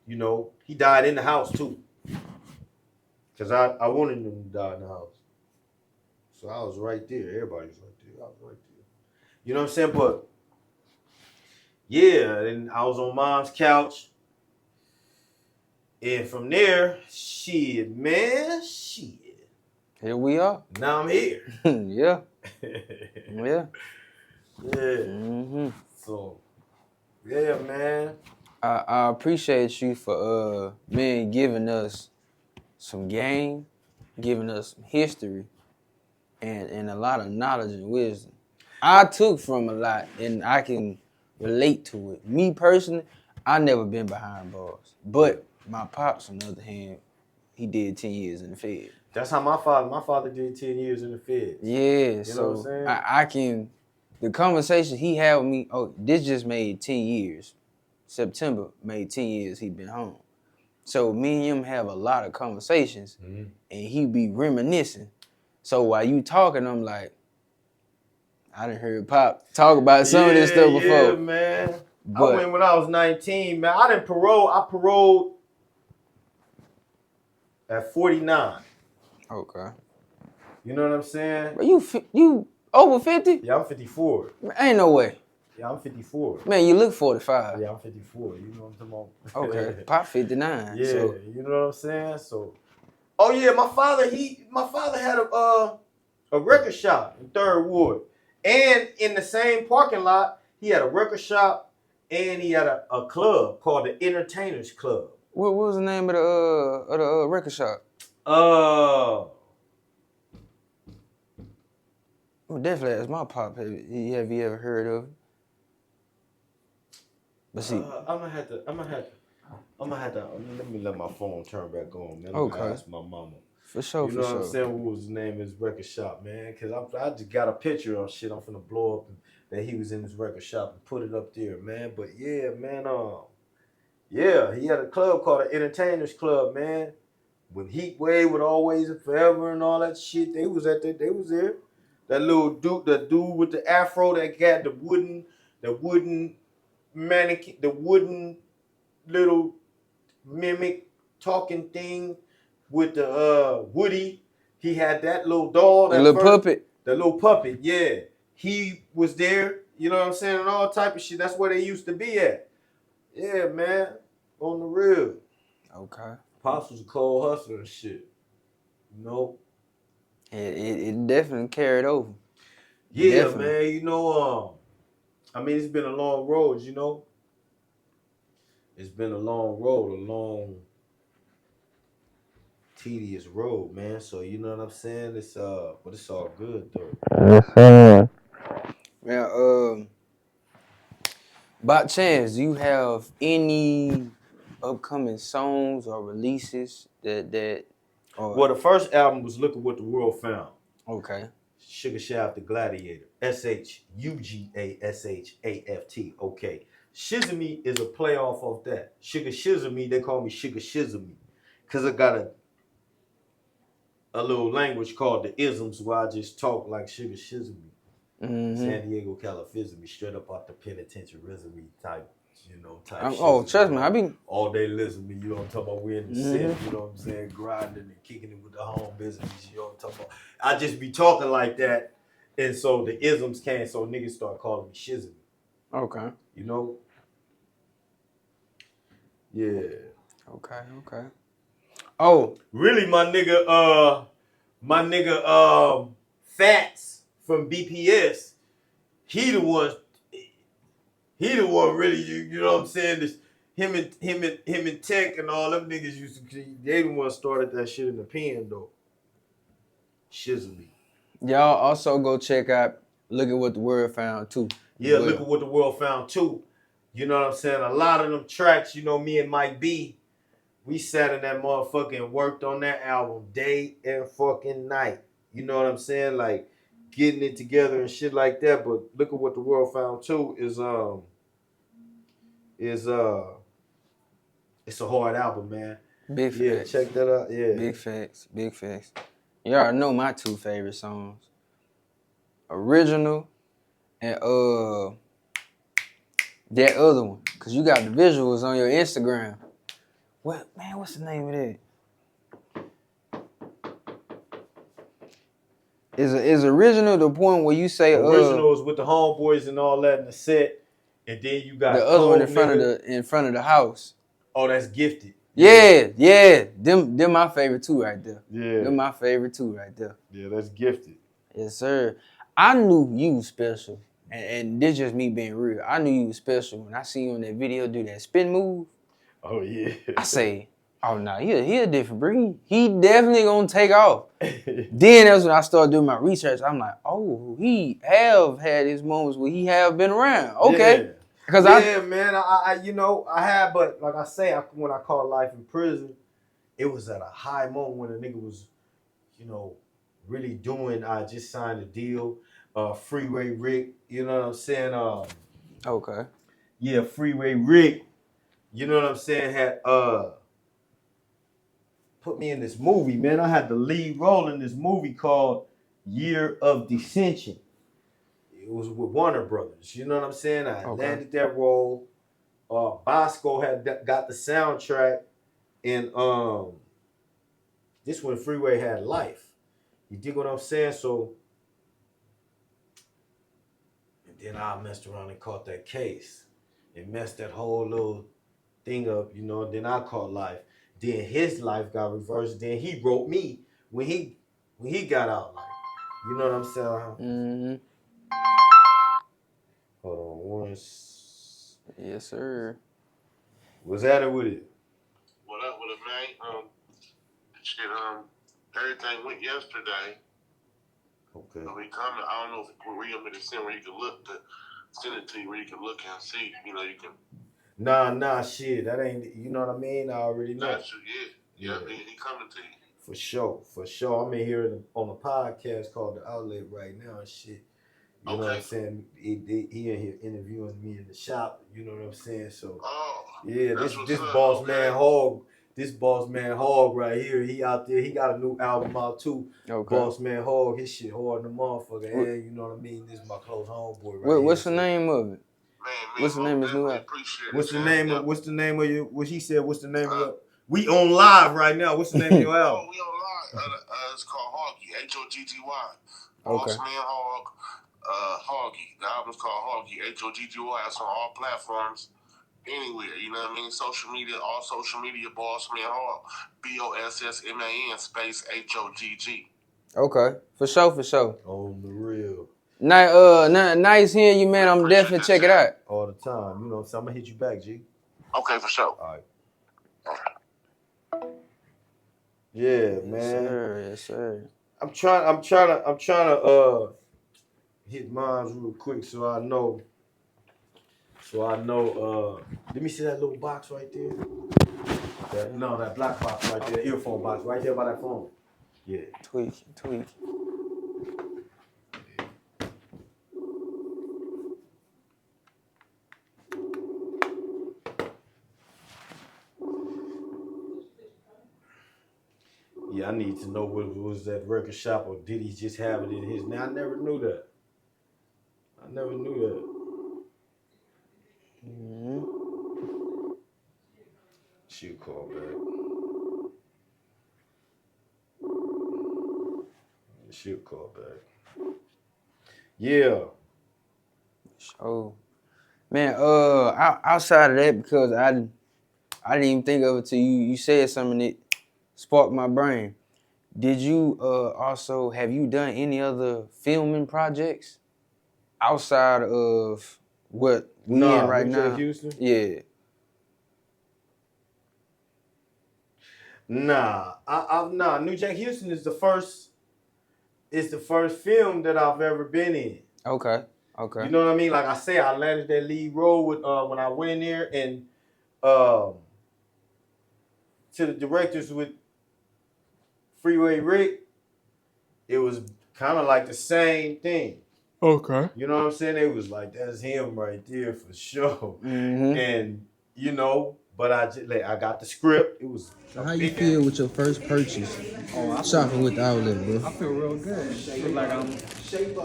you know, he died in the house, too. Because I wanted him to die in the house. So I was right there. Everybody was right there. I was right there. You know what I'm saying? But, yeah, and I was on Mom's couch. And from there, shit. Here we are. Now I'm here. Yeah. Yeah. Mm-hmm. So, yeah, man. I appreciate you for man giving us some game, giving us some history, and a lot of knowledge and wisdom. I took from a lot, and I can relate to it. Me personally, I never been behind bars, but my pops, on the other hand, he did 10 years in the Fed. That's how my father did 10 years in the Fed. Yeah, You so know what I'm saying? I can, the conversation he had with me, this just made 10 years. September made 10 years he been home. So me and him have a lot of conversations, and he be reminiscing. So while you talking, I'm like, I done heard Pop talk about some of this stuff before. Yeah, man. I went when I was 19, man. I paroled at 49. Okay. You know what I'm saying? But you over 50? Yeah, I'm 54. Man, ain't no way. Yeah, I'm 54. Man, you look 45. Yeah, I'm 54. You know what I'm talking about? Okay. Pop 59. Yeah, so. you know what I'm saying? So, oh yeah, my father had a record shop in 3rd Ward. And in the same parking lot, he had a record shop and he had a club called the Entertainers Club. What was the name of the record shop? Well, definitely ask my pop. Have you ever heard of it? But see, I'm gonna have to. Let me let my phone turn back on, man. Okay. I'm ask my mama. For sure, You know what I'm saying? What was the name of his record shop, man? Because I just got a picture of shit. I'm finna blow up that he was in his record shop and put it up there, man. But yeah, man. Yeah, he had a club called the Entertainers Club, man. When Heat Wave would Always and Forever and all that shit, they was there. That little dude, the dude with the afro that got the wooden mannequin, the wooden little mimic talking thing with the Woody. He had that little doll. The little puppet. The little puppet, yeah. He was there, you know what I'm saying, and all type of shit. That's where they used to be at. Yeah, man. On the real. Okay. Pops was a cold hustler and shit. You know? It definitely carried over. Yeah, Definitely. man. You know, I mean, it's been a long road, you know? It's been a long road, a long, tedious road, man. So, you know what I'm saying? But it's all good, though. Yes, sir. Now, by chance, do you have any upcoming songs or releases that Well, the first album was Look at What the World Found. Okay. Shuga Shaft the Gladiator. Shugashaft. Okay. Shizzame is a playoff of that. Shuga Shizzame, they call me Shuga Shizzame. Because I got a little language called the isms where I just talk like Shuga Shizzame. Mm-hmm. San Diego, California, straight up out the penitentiary resume type, type shit. Trust me, I be all day listening to me, you know what I'm talking about? We in the set, you know what I'm saying, grinding and kicking it with the home business, you know what I'm talking about? I just be talking like that, and so the isms came, so niggas start calling me Shizzame. Okay. You know? Yeah. Okay. Oh, really, my nigga, Fats from BPS, he the one really, you know what I'm saying? This, him and Tech and all them niggas used to, they the one started that shit in the pen though. Shizzame. Y'all also go check out Look at What the World Found too. Yeah, Look at What the World Found too. You know what I'm saying? A lot of them tracks, me and Mike B, we sat in that motherfucker and worked on that album day and fucking night. You know what I'm saying? Like, getting it together and shit like that. But Look at What the World Found too is it's a hard album, man. Big facts. Yeah, check that out. Yeah. Big facts. You already know my two favorite songs. Original and that other one. Cause you got the visuals on your Instagram. What's the name of that? Is original the point where you say original is with the homeboys and all that in the set, and then you got the other one in front of the house. Oh, that's Gifted. Yeah. Them my favorite too right there. Yeah. Them my favorite too right there. Yeah, that's gifted. Yes, sir. I knew you was special. And this just me being real. I knew you was special when I seen you on that video do that spin move. Oh yeah. I say, oh no, he a different breed. He definitely gonna take off. Then that's when I started doing my research. I'm like, oh, he have had his moments where he have been around. Okay. Cause man, I you know, I had, but like I say, when I called life in prison, it was at a high moment when a nigga was, you know, really doing. I just signed a deal, Freeway Rick. You know what I'm saying? okay. Yeah, Freeway Rick. You know what I'm saying? Had put me in this movie, man. I had the lead role in this movie called Year of Dissension. It was with Warner Brothers. You know what I'm saying? I landed that role. Bosco had got the soundtrack, and this when Freeway had life. You dig what I'm saying? So, and then I messed around and caught that case. It messed that whole little thing up, you know. Then I caught life. Then his life got reversed. Then he wrote me when he got out. Like, you know what I'm saying? Mm-hmm. Hold on once. Yes, sir. What's that with it? What up with it, man? Shit, everything went yesterday. Okay. So we coming. I don't know if where you want me to send where you can look to send it to you where you can look and see. You know, you can. Nah, shit. That ain't. You know what I mean? I already know. Got you, yeah. He coming to you. For sure. I'm in here on a podcast called The Outlet right now and shit. You know what I'm saying? He in here interviewing me in the shop. You know what I'm saying? So yeah, this boss man Hog. This Boss Man Hog right here, he out there. He got a new album out too. Okay. Boss Man Hog, his shit hard in the motherfucker. And you know what I mean? This is my close homeboy right here. What's the name of it? Man, what's the name of his new album? What's the name of your? What he said? What's the name of your? We on live right now. What's the name of your album? We on live. It's called Hoggy. Hogggy. Okay. Boss Man Hog. Hoggy. The album's called Hoggy. Hogggy. It's on all platforms. Anywhere, you know what I mean? Social media, all social media, Boss Man Hog, BOSSMAN space HOGG. Okay, for sure. On the real. Nice hearing you, man. I'm definitely check it out. All the time, you know what I'm saying? I'm gonna hit you back, G. Okay, for sure. All right. Yeah, man. Yes, sir. I'm trying to hit mine real quick so I know. Let me see that little box right there. That black box right there, earphone box right there by that phone. Yeah. Tweak. Yeah, I need to know what was that record shop or did he just have it in his name? I never knew that. Mm-hmm. She'll call back. Yeah. Oh, man. Outside of that, because I didn't even think of it till you said something that sparked my brain. Did you also have you done any other filming projects outside of what we in right New now? Jack Houston? Yeah. Nah. New Jack Houston is the first film that I've ever been in. Okay. You know what I mean? Like I say, I landed that lead role with when I went in there and to the directors with Freeway Rick, it was kind of like the same thing. Okay. You know what I'm saying? It was like, that's him right there for sure. Mm-hmm. And, you know, but I got the script. It was. So how you feel with your first purchase? Shopping with the outlet, bro. I feel real good. I feel like I'm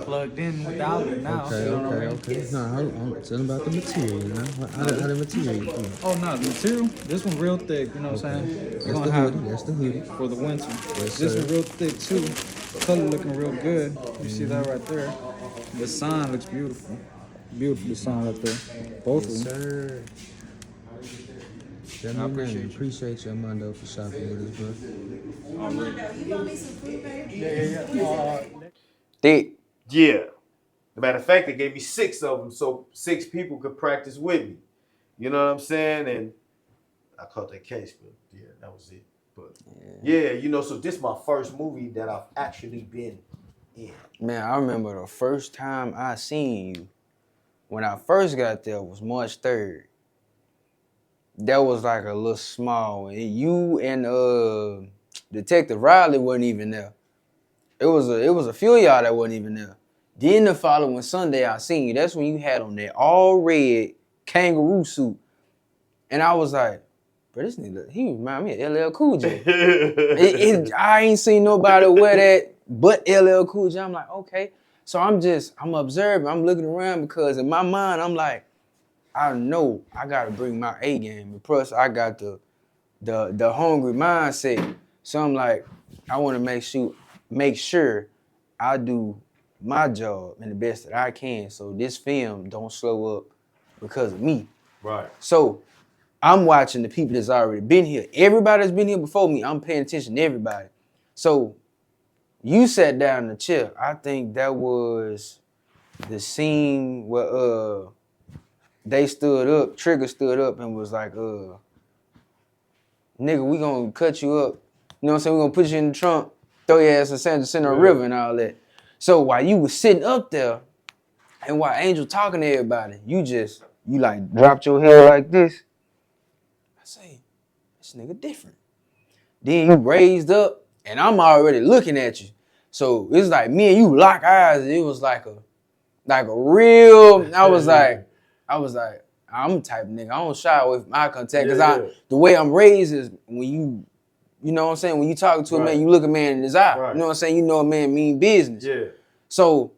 plugged in with the outlet now. Okay. No, I'm telling about the material, you know? How the material feel? Oh, no, the material, this one real thick, you know what I'm saying? That's the hoodie. For the winter. Yes, This sir. one real thick, too. Color looking real good. You see that right there? The sign looks beautiful. Beautiful sign right there. Both of them. Sir. I appreciate you, Armando, for shopping with us, bro. Armando, you gonna need some food, baby? Yeah. Thick. Yeah. As a matter of fact, they gave me 6 of them so 6 people could practice with me. You know what I'm saying? And I caught that case, but yeah, that was it. But yeah, you know, so this is my first movie that I've actually been in. Man, I remember the first time I seen you. When I first got there was March 3rd. That was like a little small one. You and Detective Riley wasn't even there. It was a few of y'all that wasn't even there. Then the following Sunday I seen you. That's when you had on that all red kangaroo suit. And I was like, bro, this nigga, he remind me of LL Cool J. I ain't seen nobody wear that but LL Cool J. I'm like, okay. So I'm observing, I'm looking around because in my mind, I'm like, I know I gotta bring my A game. And plus I got the hungry mindset. So I'm like, I wanna make sure I do my job and the best that I can so this film don't slow up because of me. Right. So I'm watching the people that's already been here. Everybody that's been here before me, I'm paying attention to everybody. So you sat down in the chair. I think that was the scene where they stood up, Trigger stood up and was like, nigga, we gonna cut you up. You know what I'm saying? We gonna put you in the trunk, throw your ass in San Jacinto River and all that. So while you was sitting up there and while Angel talking to everybody, you like dropped your head like this. I say, this nigga different. Then you raised up and I'm already looking at you. So it's like me and you lock eyes. It was like a real, I was like, I'm the type of nigga, I don't shy away from eye contact because the way I'm raised is when you know what I'm saying, when you talking to a man, you look a man in his eye. Right. You know what I'm saying? You know a man mean business. Yeah. So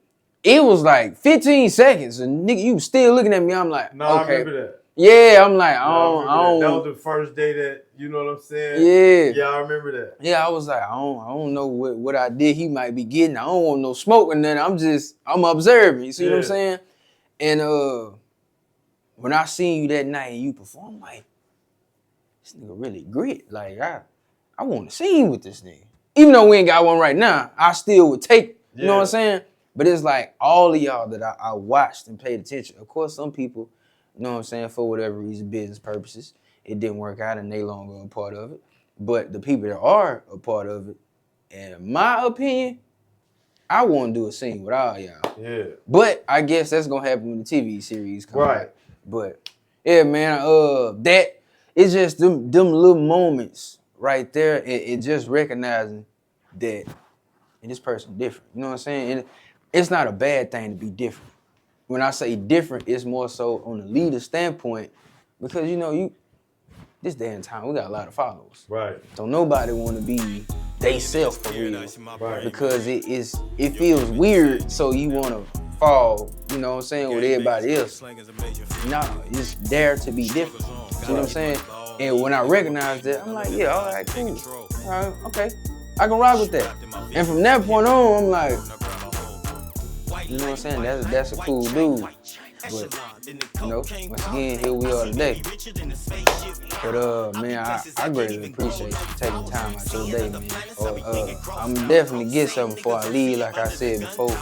it was like 15 seconds and nigga, you still looking at me. I'm like, no, okay. I remember that. Yeah, I'm like, I don't. That was the first day that, you know what I'm saying? Yeah, I remember that. Yeah, I was like, I don't know what I did he might be getting. I don't want no smoke or nothing. I'm observing. You see what I'm saying? And when I seen you that night and you perform, I'm like, this nigga really grit. Like, I want to sing with this nigga. Even though we ain't got one right now, I still would take it. You know what I'm saying? But it's like all of y'all that I watched and paid attention. Of course, some people, you know what I'm saying, for whatever reason, business purposes, it didn't work out and they longer a part of it. But the people that are a part of it, in my opinion, I want to do a scene with all y'all. Yeah. But I guess that's going to happen when the TV series comes out. But, yeah, man, that, it's just them little moments right there. It just recognizing that this person different. You know what I'm saying? And it's not a bad thing to be different. When I say different, it's more so on the leader standpoint because, you know, this day and time, we got a lot of followers. Right. So nobody want to be they self for real. Right. Because it feels weird, so you want to fall, you know what I'm saying, with everybody else. No, it's dare to be different. See what I'm saying? And when I recognized that, I'm like, yeah, all right, cool. All right, okay. I can rock with that. And from that point on, I'm like, you know what I'm saying? That's a cool dude. But, you know, once again, here we are today. But, man, I greatly appreciate you taking time out your day, man. I'm definitely get something before I leave, like I said before.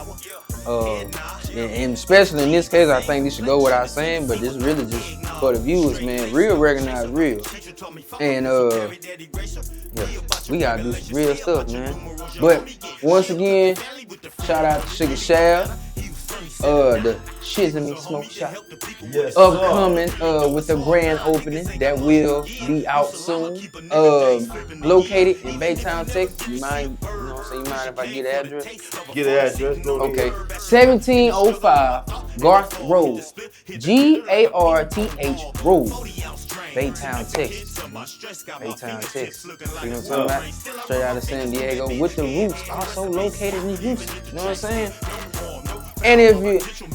And especially in this case, I think this should go without saying, but this really just for the viewers, man. Real recognize real. And, yeah, we gotta do some real stuff, man. But, once again, shout out to Sugar Shell. The Shizzame Smoke Shop. Yes, upcoming with the grand opening that will be out soon. Located in Baytown, Texas. You mind, you know what I'm saying? You mind if I get the address? Get the address, go ahead. Okay. 1705 Garth Road. Garth Road. Baytown, Texas. Baytown, Texas. You know what I'm talking about? Straight out of San Diego with the roots also located in Houston. You know what I'm saying? And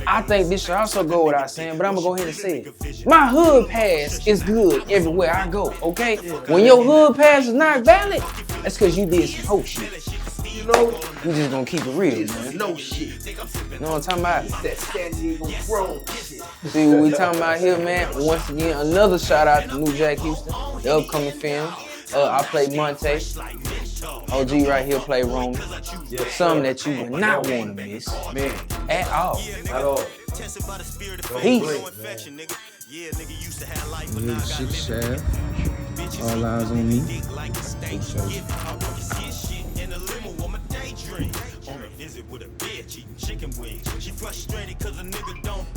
I think this should also go without saying, but I'm gonna go ahead and say it. My hood pass is good everywhere I go, okay? When your hood pass is not valid, that's because you did some hoe shit. You know, we just gonna keep it real, man. No shit. You know what I'm talking about? That San Diego grown shit. See what we talking about here, man? Once again, another shout out to New Jack Houston. The upcoming film. I play Monte. OG right here play Roman. Something that you would not want to miss. Man, At all. at all. Peace. Six Shaft. All eyes on me. On a visit with a bitch eating chicken wings. She frustrated cause a nigga don't